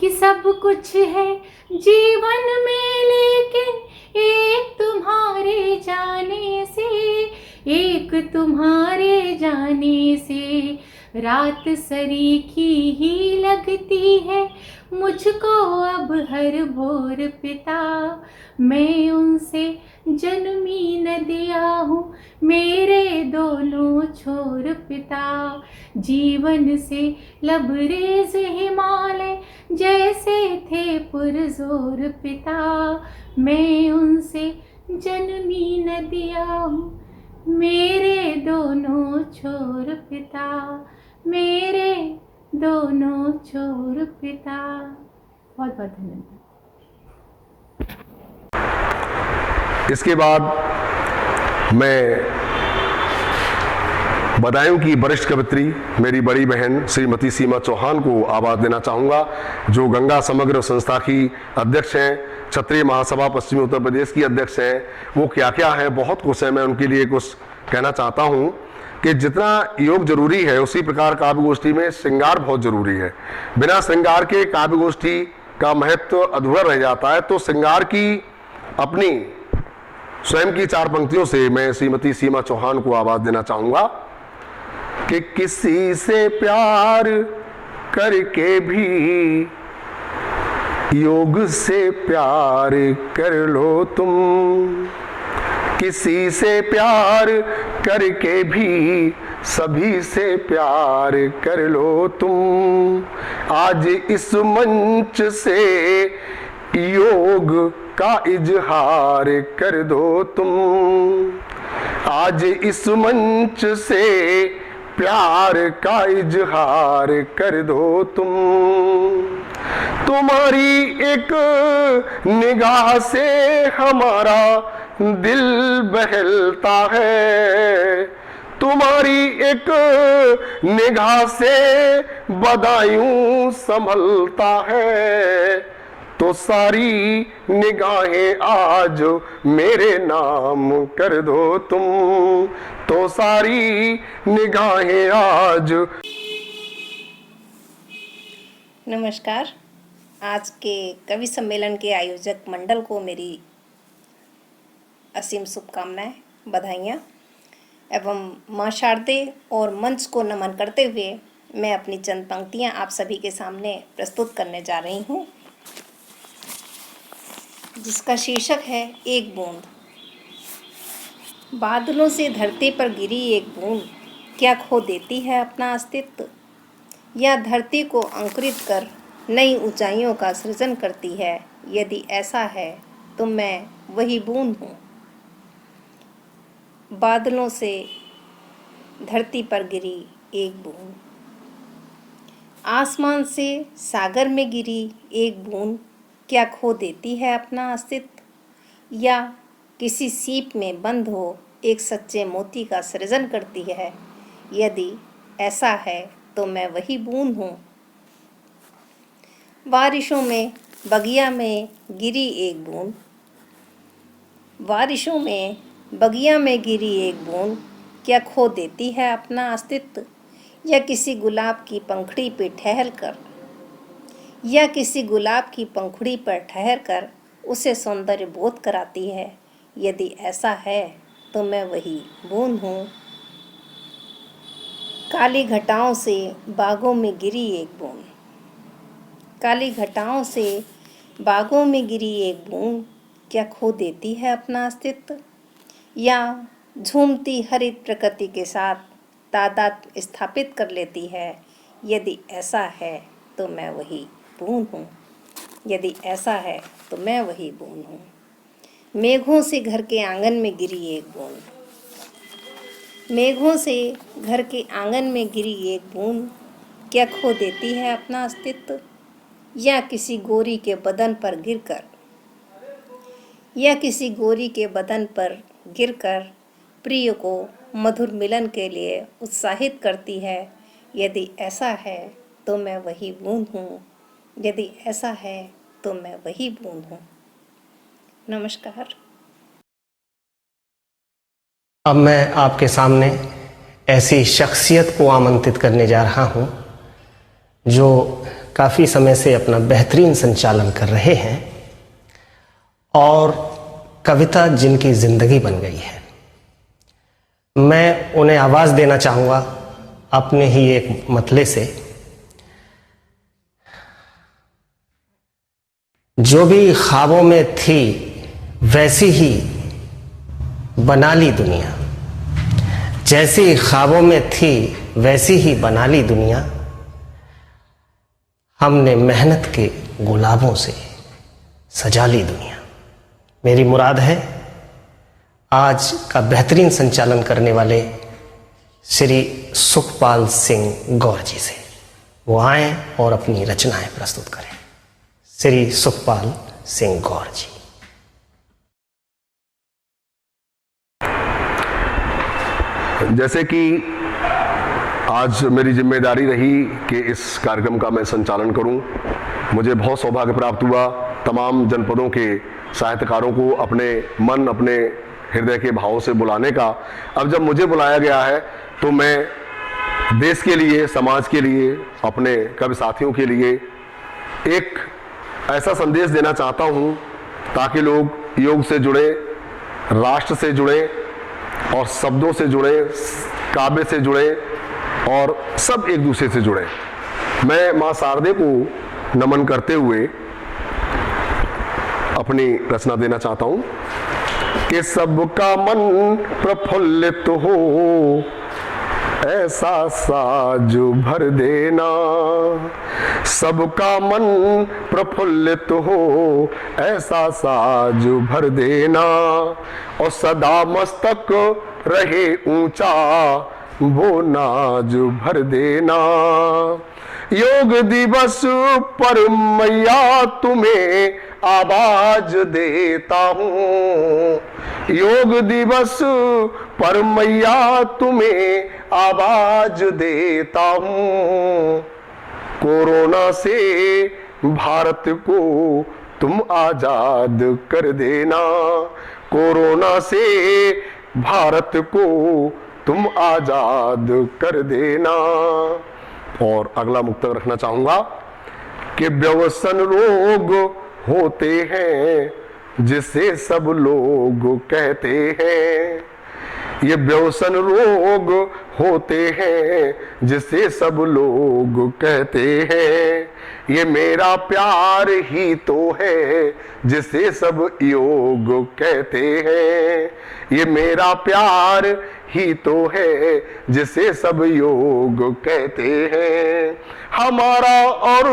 कि सब कुछ है जीवन में, लेकिन एक तुम्हारे जाने से, एक तुम्हारे जाने से। रात सरीखी ही लगती है मुझको अब हर भोर पिता। मैं उनसे जन्मी नदियाँ हूँ, मेरे दोनों छोर पिता। जीवन से लबरेज हिमालय, जैसे थे पुरजोर पिता। मैं उनसे जन्मी नदियाँ हूँ, मेरे दोनों छोर पिता। मेरे दोनों छोर पिता। बहुत बहुत धन्यवाद। इसके बाद मैं बदायूं की वरिष्ठ कवित्री मेरी बड़ी बहन श्रीमती सीमा चौहान को आवाज़ देना चाहूँगा, जो गंगा समग्र संस्था की अध्यक्ष हैं, क्षत्रिय महासभा पश्चिमी उत्तर प्रदेश की अध्यक्ष हैं। वो क्या क्या है, बहुत कुछ है, मैं उनके लिए कुछ कहना चाहता हूँ कि जितना योग जरूरी है उसी प्रकार काव्य गोष्ठी में श्रृंगार बहुत जरूरी है। बिना श्रृंगार के काव्य गोष्ठी का महत्व अधूरा रह जाता है। तो श्रृंगार की अपनी स्वयं की 4 पंक्तियों से मैं श्रीमती सीमा चौहान को आवाज देना चाहूंगा कि किसी से प्यार करके भी योग से प्यार कर लो तुम, किसी से प्यार करके भी सभी से प्यार कर लो तुम। आज इस मंच से योग का इजहार कर दो तुम, आज इस मंच से प्यार का इजहार कर दो तुम। तुम्हारी एक निगाह से हमारा दिल बहलता है, तुम्हारी एक निगाह से बदायूं संभलता है। तो सारी निगाहें आज मेरे नाम कर दो तुम, तो सारी निगाहें आज। नमस्कार। आज के कवि सम्मेलन के आयोजक मंडल को मेरी असीम शुभकामनाएं, बधाइयाँ एवं माँ शारदे और मंच को नमन करते हुए मैं अपनी चंद पंक्तियाँ आप सभी के सामने प्रस्तुत करने जा रही हूँ, जिसका शीर्षक है एक बूंद। बादलों से धरती पर गिरी एक बूंद क्या खो देती है अपना अस्तित्व, या धरती को अंकुरित कर नई ऊंचाइयों का सृजन करती है। यदि ऐसा है तो मैं वही बूंद हूँ। बादलों से धरती पर गिरी एक बूंद, आसमान से सागर में गिरी एक बूंद क्या खो देती है अपना अस्तित्व, या किसी सीप में बंद हो एक सच्चे मोती का सृजन करती है। यदि ऐसा है तो मैं वही बूंद हूँ। बारिशों में बगिया में गिरी एक बूंद, बारिशों में बगिया में गिरी एक बूंद क्या खो देती है अपना अस्तित्व, या किसी गुलाब की पंखुड़ी पे ठहर कर, या किसी गुलाब की पंखुड़ी पर ठहर कर उसे सौंदर्य बोध कराती है। यदि ऐसा है तो मैं वही बूंद हूँ। काली घटाओं से बागों में गिरी एक बूंद, काली घटाओं से बागों में गिरी एक बूंद क्या खो देती है अपना अस्तित्व, या झूमती हरित प्रकृति के साथ तादाद स्थापित कर लेती है। यदि ऐसा है तो मैं वही बूंद हूँ। यदि ऐसा है तो मैं वही बूंद हूँ। मेघों से घर के आंगन में गिरी एक बूंद, मेघों से घर के आंगन में गिरी एक बूंद क्या खो देती है अपना अस्तित्व, या किसी गोरी के बदन पर गिरकर, या किसी गोरी के बदन पर गिरकर प्रिय को मधुर मिलन के लिए उत्साहित करती है। यदि ऐसा है तो मैं वही बूंद हूँ, यदि ऐसा है तो मैं वही बूंद हूँ। नमस्कार। अब मैं आपके सामने ऐसी शख्सियत को आमंत्रित करने जा रहा हूँ जो काफ़ी समय से अपना बेहतरीन संचालन कर रहे हैं और कविता जिनकी ज़िंदगी बन गई है। मैं उन्हें आवाज़ देना चाहूँगा अपने ही एक मतले से। जो भी ख्वाबों में थी वैसी ही बना ली दुनिया, जैसी ख्वाबों में थी वैसी ही बना ली दुनिया। हमने मेहनत के गुलाबों से सजा ली दुनिया। मेरी मुराद है आज का बेहतरीन संचालन करने वाले श्री सुखपाल सिंह गौर जी से। वो आएं और अपनी रचनाएं प्रस्तुत करें। श्री सुखपाल सिंह गौर जी। जैसे कि आज मेरी जिम्मेदारी रही कि इस कार्यक्रम का मैं संचालन करूं, मुझे बहुत सौभाग्य प्राप्त हुआ तमाम जनपदों के साहित्यकारों को अपने मन, अपने हृदय के भाव से बुलाने का। अब जब मुझे बुलाया गया है तो मैं देश के लिए, समाज के लिए, अपने कवि साथियों के लिए एक ऐसा संदेश देना चाहता हूं ताकि लोग योग से जुड़े, राष्ट्र से जुड़े और शब्दों से जुड़े, काव्य से जुड़े और सब एक दूसरे से जुड़े। मैं माँ शारदे को नमन करते हुए अपनी रचना देना चाहता हूं कि सबका मन प्रफुल्लित हो, ऐसा साज भर देना। सबका मन प्रफुल्लित हो, ऐसा साज भर देना। और सदा मस्तक रहे ऊंचा, वो नाज भर देना। योग दिवस पर मैया तुम्हें आवाज देता हूँ। योग दिवस पर मैया तुम्हें आवाज देता हूँ। कोरोना से भारत को तुम आजाद कर देना। कोरोना से भारत को तुम आजाद कर देना। और अगला मुक्तक रखना चाहूंगा कि व्यसन रोग होते हैं जिसे सब लोग कहते हैं। ये व्यसन रोग होते हैं जिसे सब लोग कहते हैं। ये मेरा प्यार ही तो है जिसे सब योग कहते हैं। ये मेरा प्यार ही तो है जिसे सब योग कहते हैं। हमारा और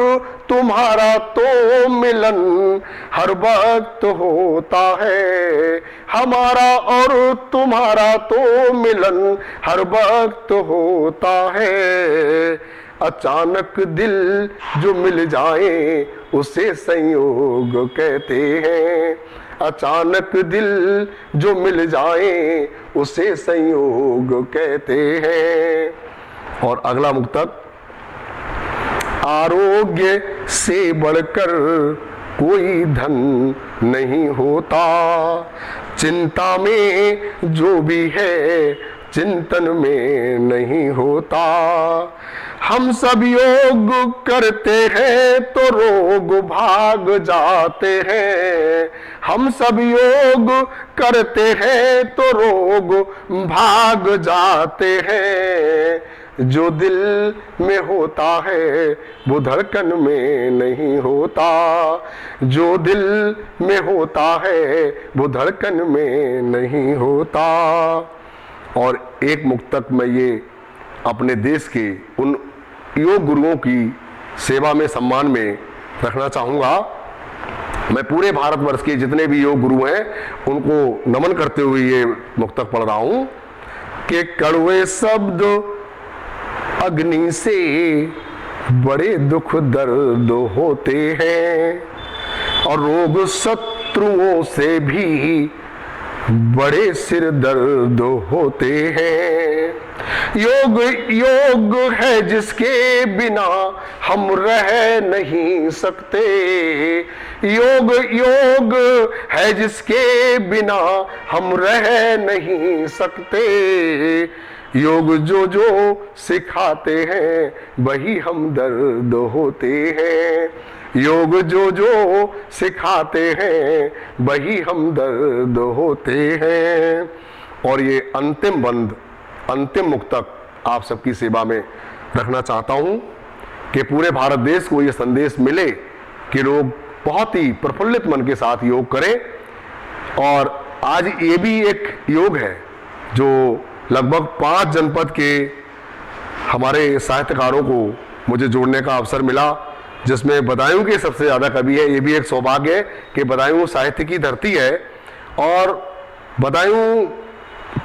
तुम्हारा तो मिलन हर वक्त होता है। हमारा और तुम्हारा तो मिलन हर वक्त होता है। अचानक दिल जो मिल जाए उसे संयोग कहते हैं। अचानक दिल जो मिल जाए उसे संयोग कहते हैं। और अगला मुक्तक, आरोग्य से बढ़कर कोई धन नहीं होता। चिंता में जो भी है चिंतन में नहीं होता। हम सब योग करते हैं तो रोग भाग जाते हैं। हम सब योग करते हैं तो रोग भाग जाते हैं। जो दिल में होता है वो धड़कन में नहीं होता। जो दिल में होता है वो धड़कन में नहीं होता। और एक मुक्तक मैं ये अपने देश के उन योग गुरुओं की सेवा में, सम्मान में रखना चाहूँगा। मैं पूरे भारतवर्ष के जितने भी योग गुरु हैं उनको नमन करते हुए ये मुक्तक पढ़ रहा हूँ कि कड़वे शब्द अग्नि से बड़े दुख दर्द होते हैं और रोग सत्व शत्रुओं से भी बड़े सिर दर्द होते हैं। योग योग है जिसके बिना हम रह नहीं सकते। योग योग है जिसके बिना हम रह नहीं सकते। योग जो जो सिखाते हैं वही हम दर्द होते हैं। योग जो जो सिखाते हैं वही हम दर्द होते हैं। और ये अंतिम बंद, अंतिम मुक्तक आप सबकी सेवा में रखना चाहता हूं कि पूरे भारत देश को ये संदेश मिले कि लोग बहुत ही प्रफुल्लित मन के साथ योग करें। और आज ये भी एक योग है जो लगभग 5 जनपद के हमारे साहित्यकारों को मुझे जोड़ने का अवसर मिला, जिसमें बदायूं के सबसे ज़्यादा कवि है। ये भी एक सौभाग्य है कि बदायूं साहित्य की धरती है और बदायूं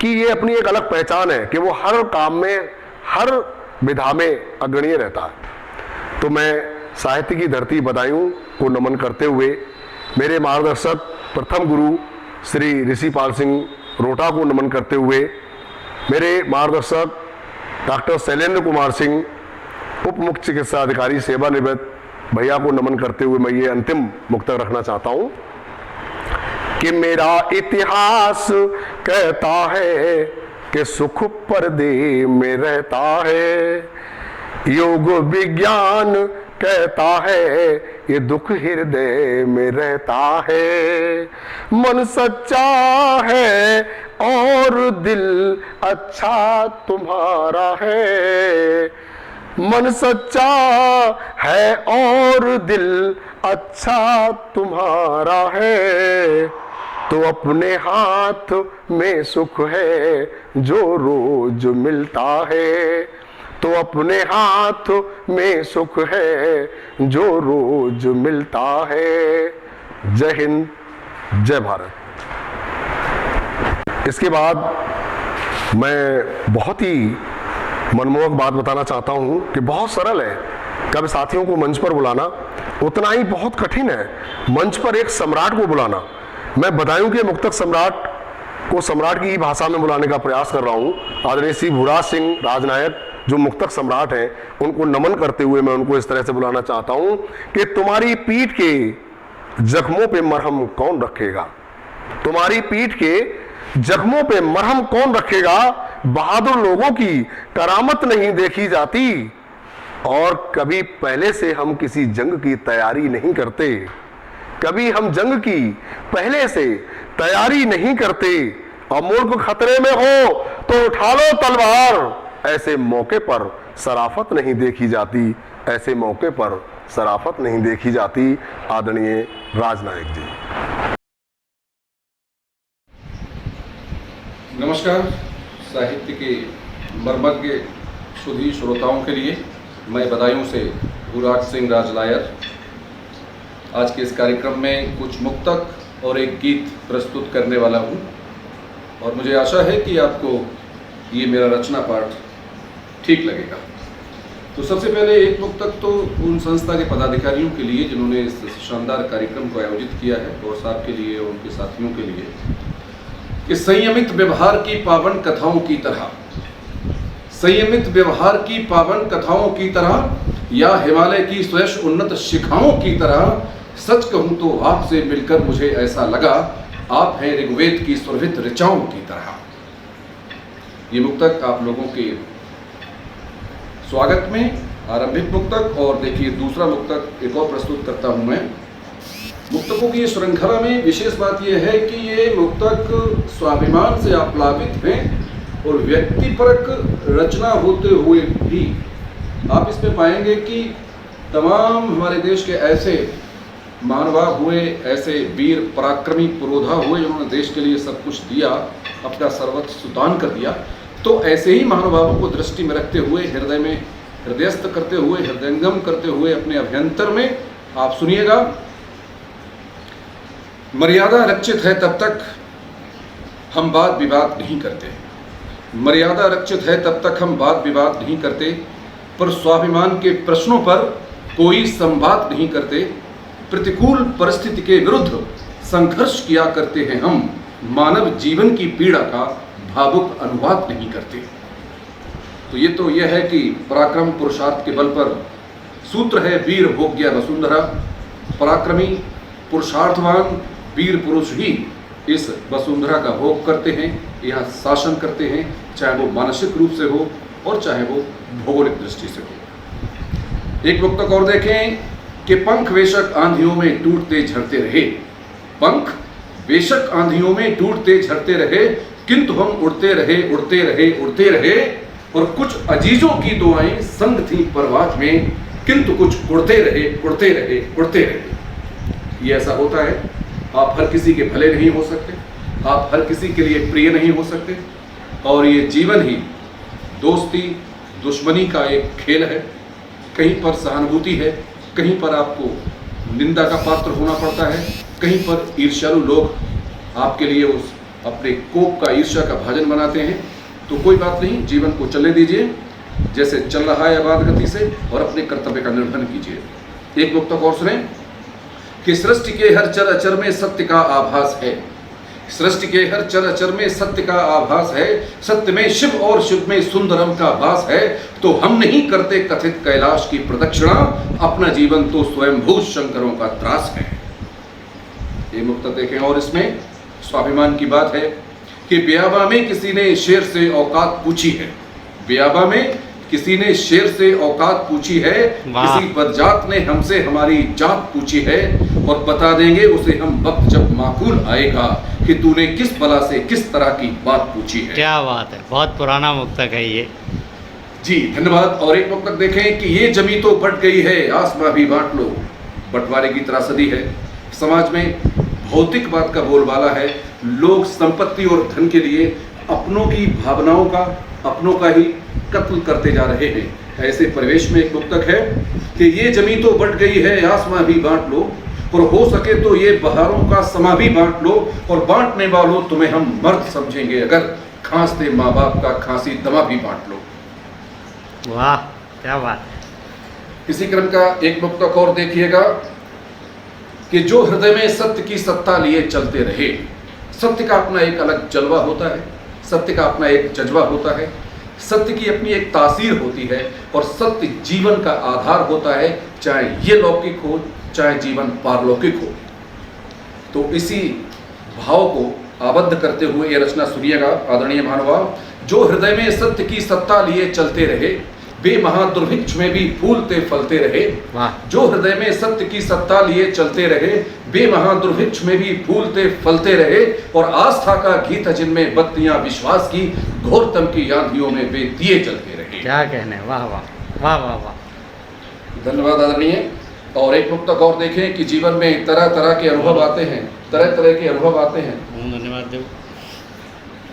की ये अपनी एक अलग पहचान है कि वो हर काम में, हर विधा में अग्रणीय रहता है। तो मैं साहित्य की धरती बदायूं को नमन करते हुए मेरे मार्गदर्शक प्रथम गुरु श्री ऋषिपाल सिंह रोटा को नमन करते हुए, मेरे मार्गदर्शक डॉक्टर शैलेंद्र कुमार सिंह उप मुख्य चिकित्सा अधिकारी सेवानिवृत्त भैया को नमन करते हुए मैं ये अंतिम मुक्तक रखना चाहता हूं कि मेरा इतिहास कहता है कि सुख पर्दे में रहता है। योग विज्ञान कहता है ये दुख हृदय में रहता है। मन सच्चा है और दिल अच्छा तुम्हारा है। मन सच्चा है और दिल अच्छा तुम्हारा है। तो अपने हाथ में सुख है जो रोज मिलता है। तो अपने हाथ में सुख है जो रोज मिलता है। जय हिंद, जय भारत। इसके बाद मैं बहुत ही मनमोहक बात बताना चाहता हूं कि बहुत सरल है कवि साथियों को मंच पर बुलाना, उतना ही बहुत कठिन है मंच पर एक सम्राट को बुलाना। मैं बदायूं के मुक्तक सम्राट को सम्राट की भाषा में बुलाने का प्रयास कर रहा हूं। आदरणीय श्री भूराज सिंह राजनायक जो मुक्तक सम्राट हैं, उनको नमन करते हुए मैं उनको इस तरह से बुलाना चाहता हूं कि तुम्हारी पीठ के जख्मों पे मरहम कौन रखेगा। तुम्हारी पीठ के जख्मों पे मरहम कौन रखेगा। बहादुर लोगों की करामत नहीं देखी जाती और कभी पहले से हम किसी जंग की तैयारी नहीं करते। कभी हम जंग की पहले से तैयारी नहीं करते और मुल्क खतरे में हो तो उठा लो तलवार। ऐसे मौके पर शराफत नहीं देखी जाती। ऐसे मौके पर शराफत नहीं देखी जाती। आदरणीय राजनायक जी। नमस्कार। साहित्य के मर्मज्ञ सुधी श्रोताओं के लिए मैं बदायूं से भूराज सिंह राजलायर आज के इस कार्यक्रम में कुछ मुक्तक और एक गीत प्रस्तुत करने वाला हूं और मुझे आशा है कि आपको ये मेरा रचना पाठ ठीक लगेगा। तो सबसे पहले एक मुक्तक तो उन संस्था के पदाधिकारियों के लिए जिन्होंने इस शानदार कार्यक्रम को आयोजित किया है, और साहब के लिए और उनके साथियों के लिए, कि संयमित व्यवहार की पावन कथाओं की तरह, संयमित व्यवहार की पावन कथाओं की तरह या हिमालय की स्वयं उन्नत शिखाओं की तरह, सच कहूं तो आपसे मिलकर मुझे ऐसा लगा आप हैं ऋग्वेद की सुरभित ऋचाओं की तरह। ये मुक्तक आप लोगों के स्वागत में आरंभिक मुक्तक, और देखिए दूसरा मुक्तक एक और प्रस्तुत करता हूं मैं। मुक्तकों की श्रृंखला में विशेष बात यह है कि ये मुक्तक स्वाभिमान से आप्लावित हैं और व्यक्तिपरक रचना होते हुए भी आप इसमें पाएंगे कि तमाम हमारे देश के ऐसे महानुभाव हुए, ऐसे वीर पराक्रमी पुरोधा हुए जिन्होंने देश के लिए सब कुछ दिया, अपना सर्वस्व दान कर दिया। तो ऐसे ही महानुभावों को दृष्टि में रखते हुए, हृदय में हृदयस्थ करते हुए, हृदयंगम करते हुए अपने अभ्यंतर में आप सुनिएगा। मर्यादा रक्षित है तब तक हम वाद विवाद नहीं करते। मर्यादा रक्षित है तब तक हम वाद विवाद नहीं करते, पर स्वाभिमान के प्रश्नों पर कोई संवाद नहीं करते। प्रतिकूल परिस्थिति के विरुद्ध संघर्ष किया करते हैं हम, मानव जीवन की पीड़ा का भावुक अनुवाद नहीं करते। तो यह है कि पराक्रम पुरुषार्थ के बल पर सूत्र है वीर भोग्य वसुंधरा। पराक्रमी पुरुषार्थवान वीर पुरुष ही इस वसुंधरा का भोग करते हैं, यह शासन करते हैं, चाहे वो मानसिक रूप से हो और चाहे वो भौगोलिक दृष्टि से हो। एक वक्त और देखें कि पंख बेशक आंधियों में टूटते झड़ते रहे, पंख बेशक आंधियों में टूटते झड़ते रहे, किंतु हम उड़ते रहे उड़ते रहे उड़ते रहे। और कुछ अजीजों की दुआएं संग थी परवाज में, किंतु कुछ उड़ते रहे उड़ते रहे उड़ते रहे। ये ऐसा होता है, आप हर किसी के भले नहीं हो सकते, आप हर किसी के लिए प्रिय नहीं हो सकते, और ये जीवन ही दोस्ती दुश्मनी का एक खेल है। कहीं पर सहानुभूति है, कहीं पर आपको निंदा का पात्र होना पड़ता है, कहीं पर ईर्ष्यालु लोग आपके लिए उस अपने कोप का ईर्ष्या का भाजन बनाते हैं। तो कोई बात नहीं, जीवन को चलने दीजिए जैसे चल रहा है आबाद गति से, और अपने कर्तव्य का निर्वहन कीजिए। एक वक्त और सुने कि सृष्टि के हर चर अचर में सत्य का आभास है, सृष्टि के हर चर अचर में सत्य का आभास है, सत्य में शिव और शिव में सुंदरम का वास है। तो हम नहीं करते कथित कैलाश की प्रदक्षिणा, अपना जीवन तो स्वयंभू शंकरों का त्रास है। ये मुक्त देखें, और इसमें स्वाभिमान की बात है कि ब्याबा में किसी ने शेर से औकात पूछी है, ब्याबा में किसी ने शेर से औकात पूछी है, किसी बदजात ने हमसे हमारी जात पूछी है, और बता देंगे उसे हम वक्त जब माकूल आएगा कि तूने किस बला से किस तरह की बात पूछी है। क्या बात है, बहुत पुराना मुक्तक है ये। जी धन्यवाद। और एक मुक्तक देखें कि ये जमी तो बट गई है, आसमां भी बांट लो। बंटवारे की त्रासदी है, समाज में भौतिक बात का बोलबाला है, लोग संपत्ति और धन के लिए अपनों की भावनाओं का, अपनों का ही कत्ल करते जा रहे हैं। ऐसे परिवेश में एक मुक्तक है कि ये जमी तो बट गई है, आसमां भी बांट लो, और हो सके तो ये बहारों का समा भी बांट लो, और बांटने वालों तुम्हें हम मर्द समझेंगे अगर खांसते माँ बाप का खांसी दमा भी बांट लो। वाह क्या बात। इसी क्रम का एक मुक्तक और देखिएगा कि जो हृदय में सत्य की सत्ता लिए चलते रहे। सत्य का अपना एक अलग जलवा होता है, सत्य का अपना एक जज्बा होता है, सत्य की अपनी एक तासीर होती है, और सत्य जीवन का आधार होता है, चाहे ये लौकिक हो चाहे जीवन पारलौकिक हो। तो इसी भाव को आबद्ध करते हुए ये रचना सुनिएगा आदरणीय महानुभाव। जो हृदय में सत्य की सत्ता लिए चलते रहे, वे महादुर्भिक्ष में भी फूलते फलते रहे। जो हृदय में सत्य की सत्ता लिए चलते रहे, वे महादुर्भिक्ष में भी फूलते फलते रहे, और आस्था का गीत जिनमें बत्तियां विश्वास की, घोरतम की आंधियों में वे दिए जलते रहे। क्या कहने, वाह वाह वाह वाह वाह। धन्यवाद आदरणीय। और एक मुक्तक और देखें कि जीवन में तरह तरह के अनुभव आते हैं, तरह तरह के अनुभव आते हैं। धन्यवाद देव।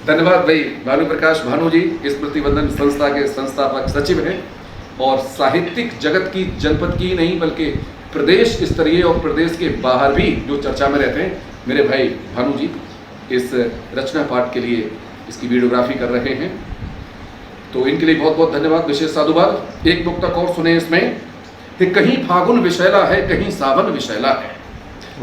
धन्यवाद भाई भानु प्रकाश भानु जी, स्मृति वंदन संस्था के संस्थापक सचिव हैं, और साहित्यिक जगत की, जनपद की नहीं बल्कि प्रदेश स्तरीय और प्रदेश के बाहर भी जो चर्चा में रहते हैं, मेरे भाई भानु जी इस रचना पाठ के लिए इसकी वीडियोग्राफी कर रहे हैं। तो इनके लिए बहुत बहुत धन्यवाद, विशेष साधुवाद। एक मुक्तक और सुने इसमें कि कहीं फागुन विशैला है, कहीं सावन विशैला है,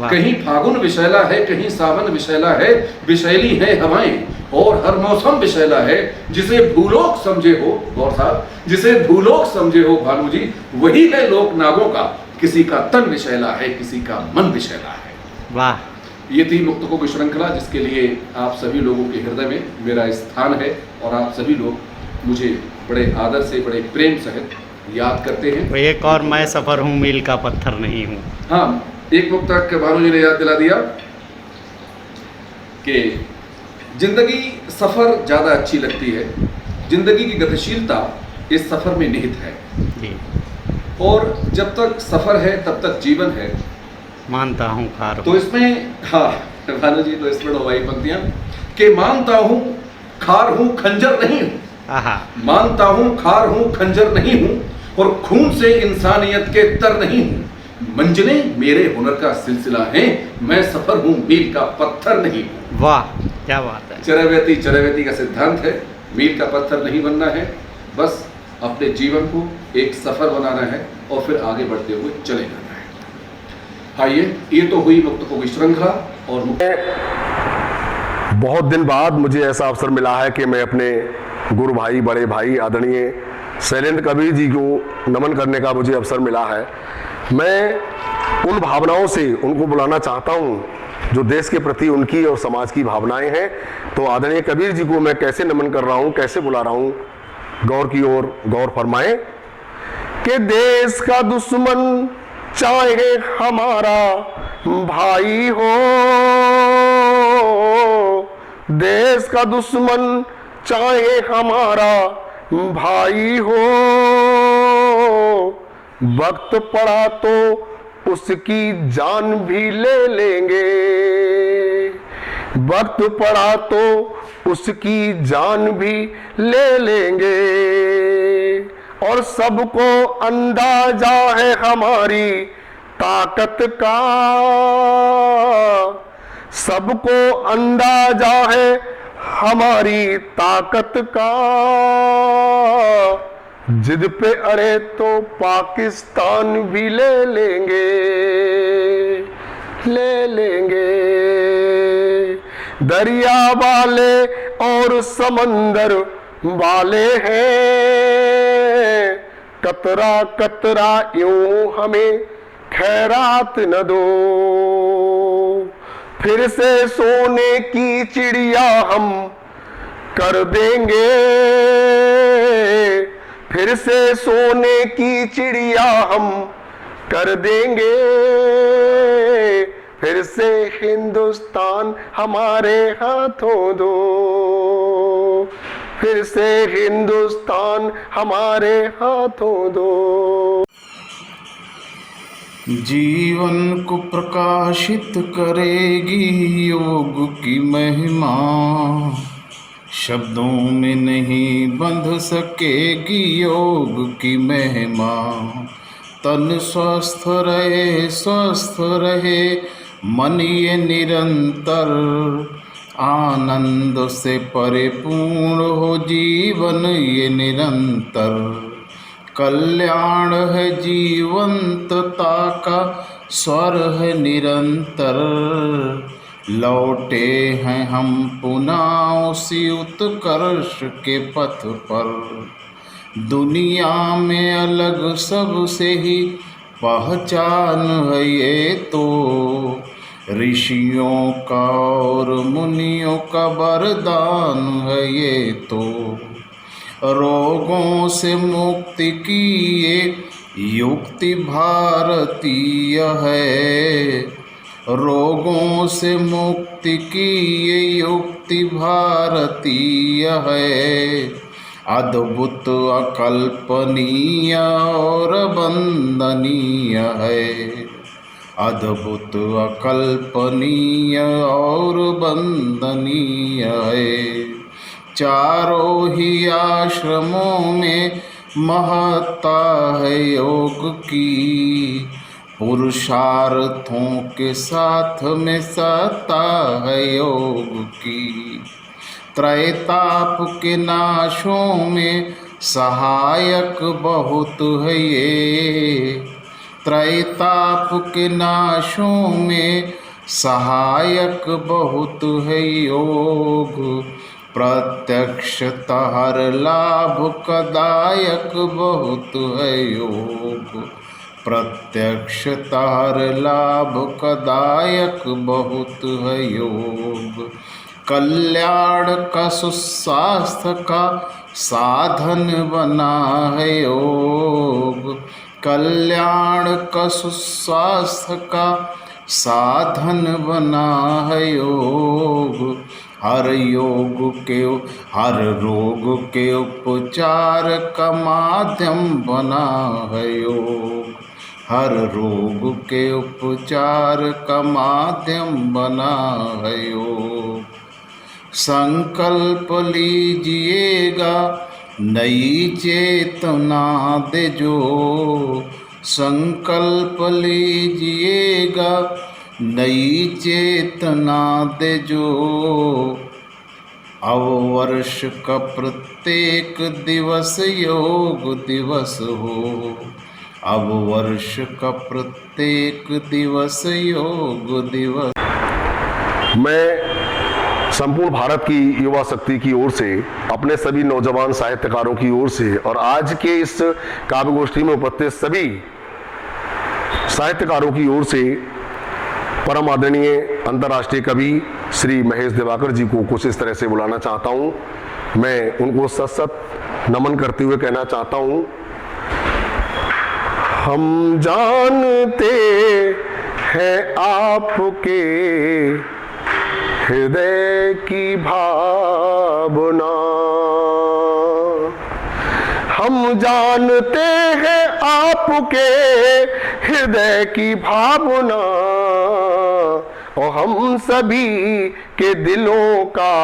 कहीं फागुन विशैला है, कहीं सावन विशैला है, विशैली है हवाएं और हर मौसम विशैला है। जिसे भूलोक समझे हो, गौर साहब, जिसे भूलोक समझे हो भानु जी, वही है लोक नागों का, किसी का तन विशैला है, किसी का मन विशैला है। वाह। ये थी मुक्तकों की श्रृंखला, जिसके लिए आप सभी लोगों के हृदय में मेरा स्थान है, और आप सभी लोग मुझे बड़े आदर से, बड़े प्रेम सहित याद करते हैं। एक और मैं सफर हूँ, मील का पत्थर नहीं हूँ। हाँ, एक मुक्तक भानु जी ने याद दिला दिया कि जिंदगी सफर ज्यादा अच्छी लगती है, जिंदगी की गतिशीलता इस सफर में निहित है जी। और जब तक सफर है तब तक जीवन है, मानता हूँ खार। तो इसमें, हाँ भानु जी, तो इसमें वही पंक्तियां कि मानता हूँ खार हूँ खंजर नहीं हूँ, मानता हूँ खार हूँ खंजर नहीं हूँ, और खून से इंसानियत के तर नहीं हूँ। मंजिलें मेरे हुनर का सिलसिला है, मैं सफर हूँ मील का पत्थर नहीं हूँ। वाह क्या बात है। चरैवेती का सिद्धांत है, मील का पत्थर नहीं बनना है, बस अपने जीवन को एक सफर बनाना है और फिर आगे बढ़ते हुए चले जाना है। आइए, ये तो हुई मुक्तकों की श्रृंखला। और बहुत दिन बाद मुझे ऐसा अवसर मिला है कि मैं अपने गुरु भाई, बड़े भाई आदरणीय शैलेंद्र कबीर जी को नमन करने का मुझे अवसर मिला है। मैं उन भावनाओं से उनको बुलाना चाहता हूं जो देश के प्रति उनकी और समाज की भावनाएं हैं। तो आदरणीय कबीर जी को मैं कैसे नमन कर रहा हूं, कैसे बुला रहा हूं, गौर की ओर गौर फरमाएं कि देश का दुश्मन चाहे हमारा भाई हो, देश का दुश्मन चाहे हमारा भाई हो, वक्त पड़ा तो उसकी जान भी ले लेंगे, वक्त पड़ा तो उसकी जान भी ले लेंगे। और सबको अंदाजा है हमारी ताकत का, सबको अंदाजा है हमारी ताकत का, जिद पे अड़े तो पाकिस्तान भी ले लेंगे, ले लेंगे। दरिया वाले और समंदर वाले हैं, कतरा कतरा यूं हमें खैरात न दो, फिर से सोने की चिड़िया हम कर देंगे, फिर से सोने की चिड़िया हम कर देंगे, फिर से हिंदुस्तान हमारे हाथों दो, फिर से हिंदुस्तान हमारे हाथों दो। जीवन को प्रकाशित करेगी योग की महिमा, शब्दों में नहीं बंध सकेगी योग की महिमा। तन स्वस्थ रहे मन ये निरंतर, आनंद से परिपूर्ण हो जीवन ये निरंतर। कल्याण है जीवंतता का स्वर है निरंतर, लौटे हैं हम पुनः उसी उत्कर्ष के पथ पर। दुनिया में अलग सबसे ही पहचान है ये तो, ऋषियों का और मुनियों का वरदान है ये तो। रोगों से मुक्ति की ये युक्ति भारतीय है, रोगों से मुक्ति की ये युक्ति भारतीय है। अद्भुत अकल्पनीय और वंदनीय है, अद्भुत अकल्पनीय और वंदनीय है। चारों ही आश्रमों में महत्ता है योग की, पुरुषार्थों के साथ में सत्ता है योग की। त्रैताप के नाशों में सहायक बहुत है ये, त्रैताप के नाशों में सहायक बहुत है योग। प्रत्यक्षतः हर लाभ कदायक बहुत है योग, प्रत्यक्षतः हर लाभ कदायक बहुत है योग। कल्याण का सुस्वास्थ्य का साधन बना है योग, कल्याण का सुस्वास्थ्य का साधन बना है योग। हर रोग के उपचार का माध्यम बना है योग, हर रोग के उपचार का माध्यम बना है योग। संकल्प लीजिएगा नई चेतना दे जो, संकल्प लीजिएगा नई चेतना दे जो। अब वर्ष का प्रत्येक दिवस योग दिवस हो, अब वर्ष का प्रत्येक दिवस योग दिवस। मैं संपूर्ण भारत की युवा शक्ति की ओर से, अपने सभी नौजवान साहित्यकारों की ओर से और आज के इस काव्य गोष्ठी में उपस्थित सभी साहित्यकारों की ओर से परम आदरणीय अंतर्राष्ट्रीय कवि श्री महेश दिवाकर जी को कुछ इस तरह से बुलाना चाहता हूं। मैं उनको सत सत नमन करते हुए कहना चाहता हूं, हम जानते हैं आपके हृदय की भावना, हम जानते हैं आपके हृदय की भावना, और हम सभी के दिलों का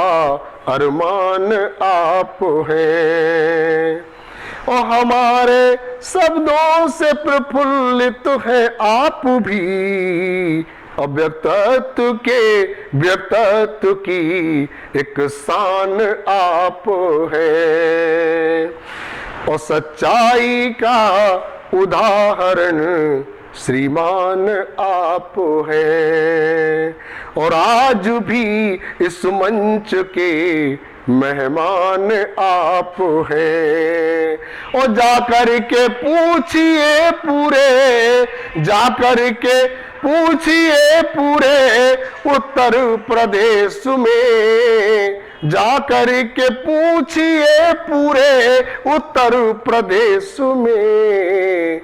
अरमान आप हैं, और हमारे शब्दों से प्रफुल्लित है आप भी, और व्यक्तित्व की एक शान आप है, और सच्चाई का उदाहरण श्रीमान आप है, और आज भी इस मंच के मेहमान आप हैं। और जाकर के पूछिए पूरे उत्तर प्रदेश में, जाकर के पूछिए पूरे उत्तर प्रदेश में,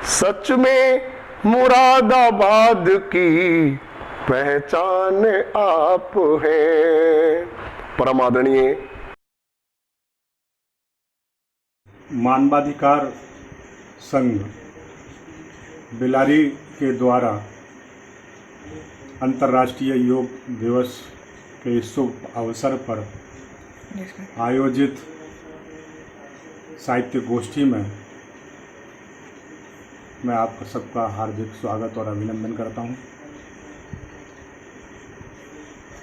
सच में मुरादाबाद की पहचान आप हैं। परम आदरणीय मानवाधिकार संघ बिलारी के द्वारा अंतर्राष्ट्रीय योग दिवस के शुभ अवसर पर आयोजित साहित्य गोष्ठी में मैं आप सबका हार्दिक स्वागत और अभिनंदन करता हूं।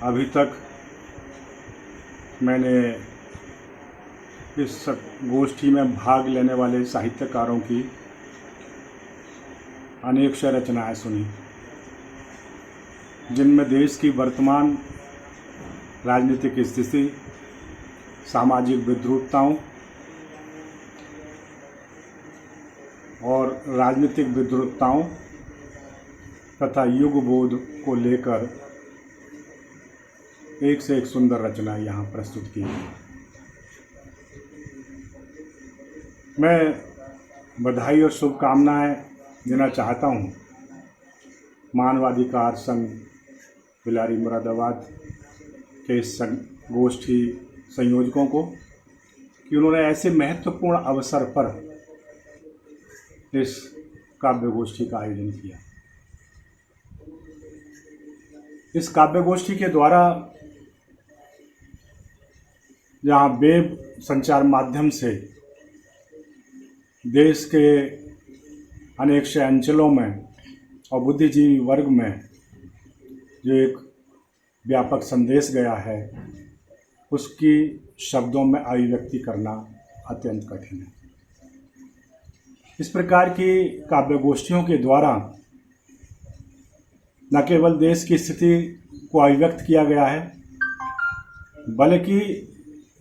अभी तक मैंने इस गोष्ठी में भाग लेने वाले साहित्यकारों की अनेक रचनाएं सुनी, जिनमें देश की वर्तमान राजनीतिक स्थिति, सामाजिक विद्रूपताओं और राजनीतिक विद्रूपताओं तथा युग बोध को लेकर एक से एक सुंदर रचना यहाँ प्रस्तुत की है। मैं बधाई और शुभकामनाएं देना चाहता हूँ मानवाधिकार संघ बिलारी मुरादाबाद के गोष्ठी संयोजकों को कि उन्होंने ऐसे महत्वपूर्ण अवसर पर इस काव्य गोष्ठी का आयोजन किया। इस काव्य गोष्ठी के द्वारा जहाँ वेब संचार माध्यम से देश के अनेक से अंचलों में और बुद्धिजीवी वर्ग में जो एक व्यापक संदेश गया है, उसकी शब्दों में अभिव्यक्ति करना अत्यंत कठिन है। इस प्रकार की काव्य गोष्ठियों के द्वारा न केवल देश की स्थिति को अभिव्यक्त किया गया है, बल्कि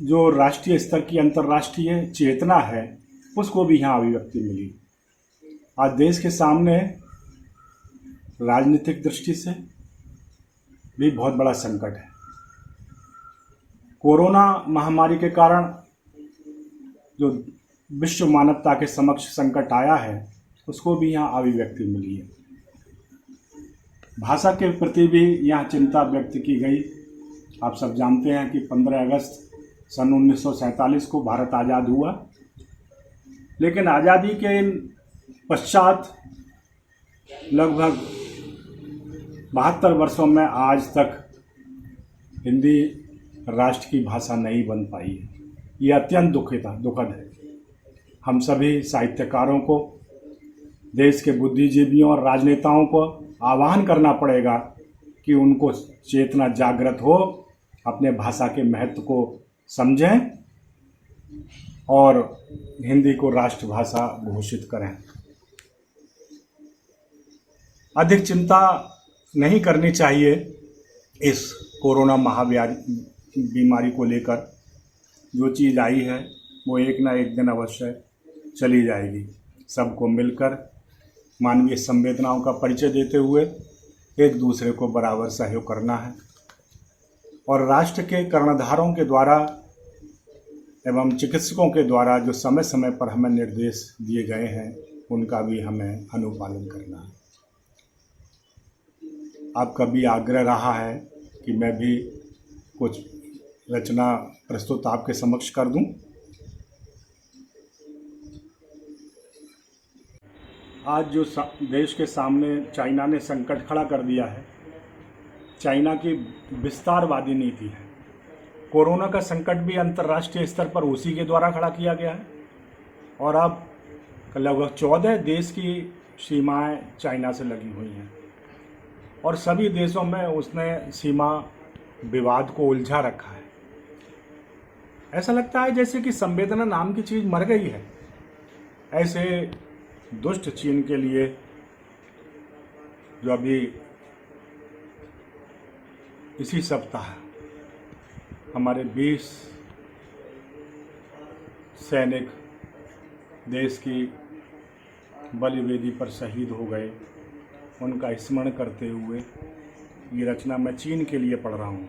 जो राष्ट्रीय स्तर की अंतर्राष्ट्रीय चेतना है उसको भी यहाँ अभिव्यक्ति मिली। आज देश के सामने राजनीतिक दृष्टि से भी बहुत बड़ा संकट है। कोरोना महामारी के कारण जो विश्व मानवता के समक्ष संकट आया है, उसको भी यहाँ अभिव्यक्ति मिली है। भाषा के प्रति भी यहाँ चिंता व्यक्त की गई। आप सब जानते हैं कि 15 अगस्त सन 1947 को भारत आज़ाद हुआ, लेकिन आज़ादी के पश्चात लगभग 72 वर्षों में आज तक हिंदी राष्ट्र की भाषा नहीं बन पाई है। ये अत्यंत दुखद है। हम सभी साहित्यकारों को, देश के बुद्धिजीवियों और राजनेताओं को आह्वान करना पड़ेगा कि उनको चेतना जागृत हो, अपने भाषा के महत्व को समझें और हिंदी को राष्ट्रभाषा घोषित करें। अधिक चिंता नहीं करनी चाहिए, इस कोरोना बीमारी को लेकर जो चीज़ आई है वो एक ना एक दिन अवश्य चली जाएगी। सबको मिलकर मानवीय संवेदनाओं का परिचय देते हुए एक दूसरे को बराबर सहयोग करना है और राष्ट्र के कर्णधारों के द्वारा एवं चिकित्सकों के द्वारा जो समय समय पर हमें निर्देश दिए गए हैं उनका भी हमें अनुपालन करना है। आपका भी आग्रह रहा है कि मैं भी कुछ रचना प्रस्तुत आपके समक्ष कर दूं। आज जो देश के सामने चाइना ने संकट खड़ा कर दिया है, चाइना की विस्तारवादी नीति है। कोरोना का संकट भी अंतर्राष्ट्रीय स्तर पर उसी के द्वारा खड़ा किया गया है और अब लगभग 14 देश की सीमाएं चाइना से लगी हुई हैं और सभी देशों में उसने सीमा विवाद को उलझा रखा है। ऐसा लगता है जैसे कि संवेदना नाम की चीज़ मर गई है। ऐसे दुष्ट चीन के लिए जो अभी इसी सप्ताह हमारे 20 सैनिक देश की बलिवेदी पर शहीद हो गए, उनका स्मरण करते हुए ये रचना मैं चीन के लिए पढ़ रहा हूँ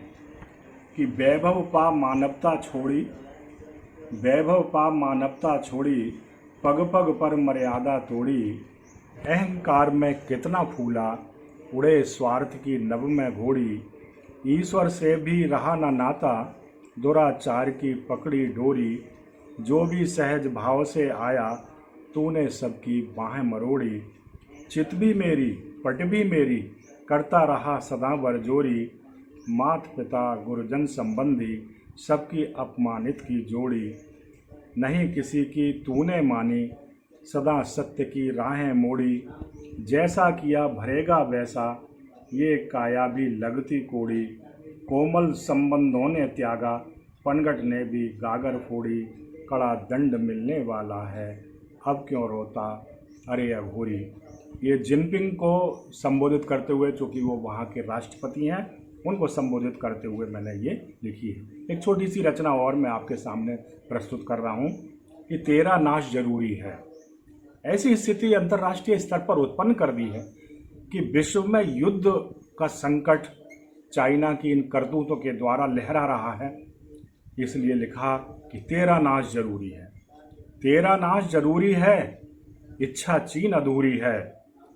कि वैभव पा मानवता छोड़ी, वैभव पा मानवता छोड़ी, पग पग पर मर्यादा तोड़ी, अहंकार में कितना फूला, उड़े स्वार्थ की नभ में घोड़ी, ईश्वर से भी रहा न नाता, दुराचार की पकड़ी डोरी, जो भी सहज भाव से आया, तूने सबकी बाहें मरोड़ी, चित भी मेरी पट भी मेरी, करता रहा सदा बरजोरी, मात पिता गुरुजन संबंधी, सबकी अपमानित की जोड़ी, नहीं किसी की तूने मानी, सदा सत्य की राहें मोड़ी, जैसा किया भरेगा वैसा, ये काया भी लगती कोड़ी, कोमल संबंधों ने त्यागा, पनघट ने भी गागर फोड़ी, कड़ा दंड मिलने वाला है, अब क्यों रोता अरे अघोरी। ये जिनपिंग को संबोधित करते हुए, चूँकि वो वहाँ के राष्ट्रपति हैं, उनको संबोधित करते हुए मैंने ये लिखी है। एक छोटी सी रचना और मैं आपके सामने प्रस्तुत कर रहा हूँ कि तेरा नाश जरूरी है। ऐसी स्थिति अंतर्राष्ट्रीय स्तर पर उत्पन्न कर दी है कि विश्व में युद्ध का संकट चाइना की इन करतूतों के द्वारा लहरा रहा है। इसलिए लिखा कि तेरा नाश जरूरी है, तेरा नाश जरूरी है, इच्छा चीन अधूरी है,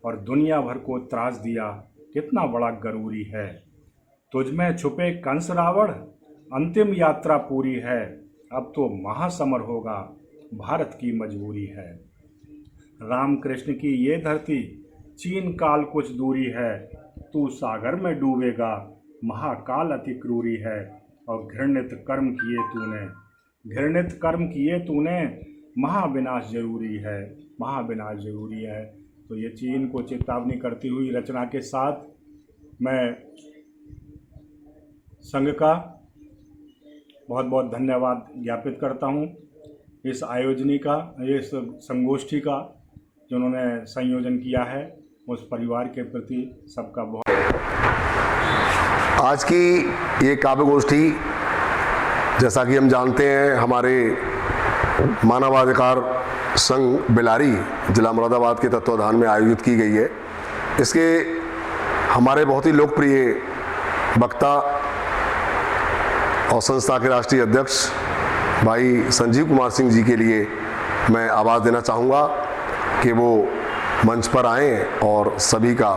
और दुनिया भर को त्रास दिया कितना बड़ा गरूरी है। तुझमें छुपे कंस रावण, अंतिम यात्रा पूरी है, अब तो महासमर होगा, भारत की मजबूरी है। राम कृष्ण की ये धरती, चीन काल कुछ दूरी है, तू सागर में डूबेगा, महाकाल अति क्रूरी है, और घृणित कर्म किए तूने, घृणित कर्म किए तूने, महाविनाश जरूरी है, महाविनाश जरूरी है। तो ये चीन को चेतावनी करती हुई रचना के साथ मैं संघ का बहुत बहुत धन्यवाद ज्ञापित करता हूँ इस आयोजनी का, इस संगोष्ठी का जिन्होंने संयोजन किया है, उस परिवार के प्रति सबका बहुत। आज की ये काव्य गोष्ठी, जैसा कि हम जानते हैं, हमारे मानवाधिकार संघ बिलारी जिला मुरादाबाद के तत्वाधान में आयोजित की गई है। इसके हमारे बहुत ही लोकप्रिय वक्ता और संस्था के राष्ट्रीय अध्यक्ष भाई संजीव कुमार सिंह जी के लिए मैं आवाज़ देना चाहूँगा कि वो मंच पर आएँ और सभी का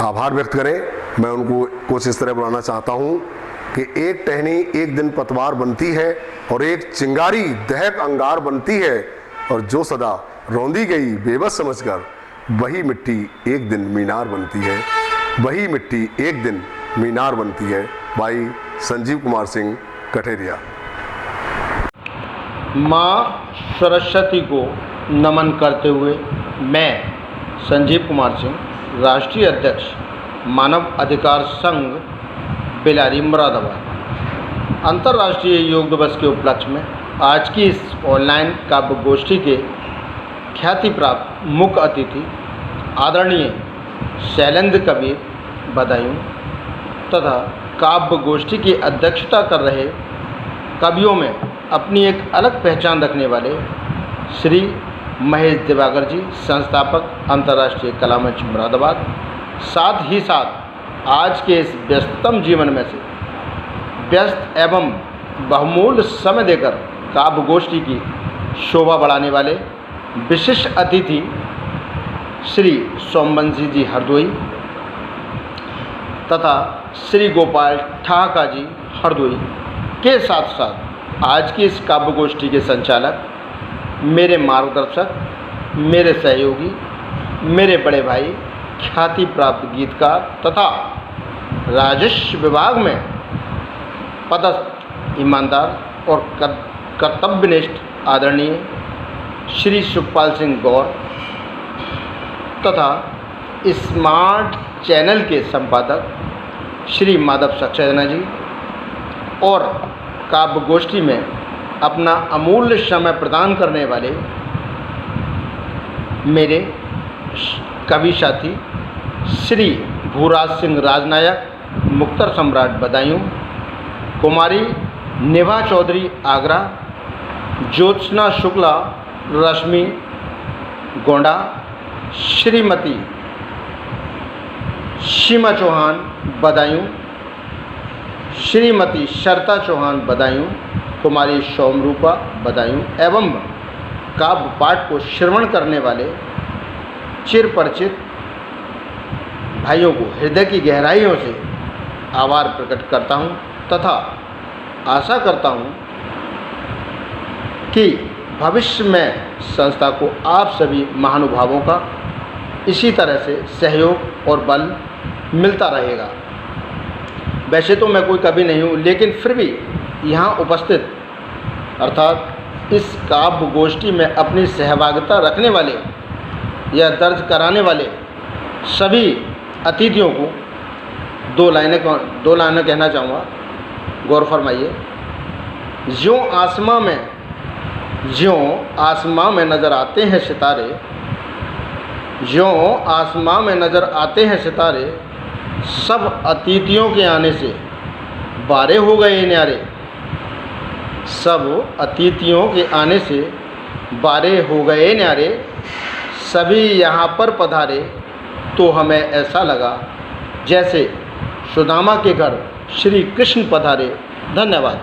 आभार व्यक्त करें। मैं उनको कुछ इस तरह बुलाना चाहता हूँ कि एक टहनी एक दिन पतवार बनती है और एक चिंगारी दहक अंगार बनती है, और जो सदा रौंदी गई बेबस समझकर, वही मिट्टी एक दिन मीनार बनती है, वही मिट्टी एक दिन मीनार बनती है। भाई संजीव कुमार सिंह कठेरिया। माँ सरस्वती को नमन करते हुए मैं संजीव कुमार सिंह, राष्ट्रीय अध्यक्ष मानव अधिकार संघ बिलारी मुरादाबाद, अंतर्राष्ट्रीय योग दिवस के उपलक्ष्य में आज की इस ऑनलाइन काव्य गोष्ठी के ख्याति प्राप्त मुख्य अतिथि आदरणीय शैलेंद्र कबीर बदायूं तथा काव्य गोष्ठी की अध्यक्षता कर रहे कवियों में अपनी एक अलग पहचान रखने वाले श्री महेश दिवाकर जी, संस्थापक अंतर्राष्ट्रीय कला मंच मुरादाबाद, साथ ही साथ आज के इस व्यस्ततम जीवन में से व्यस्त एवं बहुमूल्य समय देकर काव्य गोष्ठी की शोभा बढ़ाने वाले विशिष्ट अतिथि श्री सोमवंशी जी हरदोई तथा श्री गोपाल ठाका जी हरदोई के साथ साथ आज की इस काव्य गोष्ठी के संचालक, मेरे मार्गदर्शक, मेरे सहयोगी, मेरे बड़े भाई, ख्याति प्राप्त गीतकार तथा राजस्व विभाग में पदस्थ ईमानदार और कर्तव्यनिष्ठ आदरणीय श्री सुखपाल सिंह गौर तथा स्मार्ट चैनल के संपादक श्री माधव सक्सेना जी और काव्य गोष्ठी में अपना अमूल्य समय प्रदान करने वाले मेरे कवि साथी श्री भूराज सिंह राजनायक, मुक्तर सम्राट बदायूं, कुमारी निभा चौधरी आगरा, ज्योत्सना शुक्ला रश्मि गोंडा, श्रीमती सीमा चौहान बदायूं, श्रीमती शर्ता चौहान बदायूं, कुमारी सोमरूपा बदायूं एवं काव्य पाठ को श्रवण करने वाले चिर परिचित भाइयों को हृदय की गहराइयों से आभार प्रकट करता हूं तथा आशा करता हूं कि भविष्य में संस्था को आप सभी महानुभावों का इसी तरह से सहयोग और बल मिलता रहेगा। वैसे तो मैं कोई कवि नहीं हूँ, लेकिन फिर भी यहाँ उपस्थित अर्थात इस काव्य गोष्ठी में अपनी सहभागिता रखने वाले या दर्ज कराने वाले सभी अतिथियों को दो लाइनें कहना चाहूँगा। गौर फरमाइए। ज्यों आसमां में नज़र आते हैं सितारे, ज्यों आसमां में नज़र आते हैं सितारे, सब अतिथियों के आने से बारे हो गए न्यारे, सब अतिथियों के आने से बारे हो गए न्यारे, सभी यहाँ पर पधारे तो हमें ऐसा लगा जैसे सुदामा के घर श्री कृष्ण पधारे। धन्यवाद।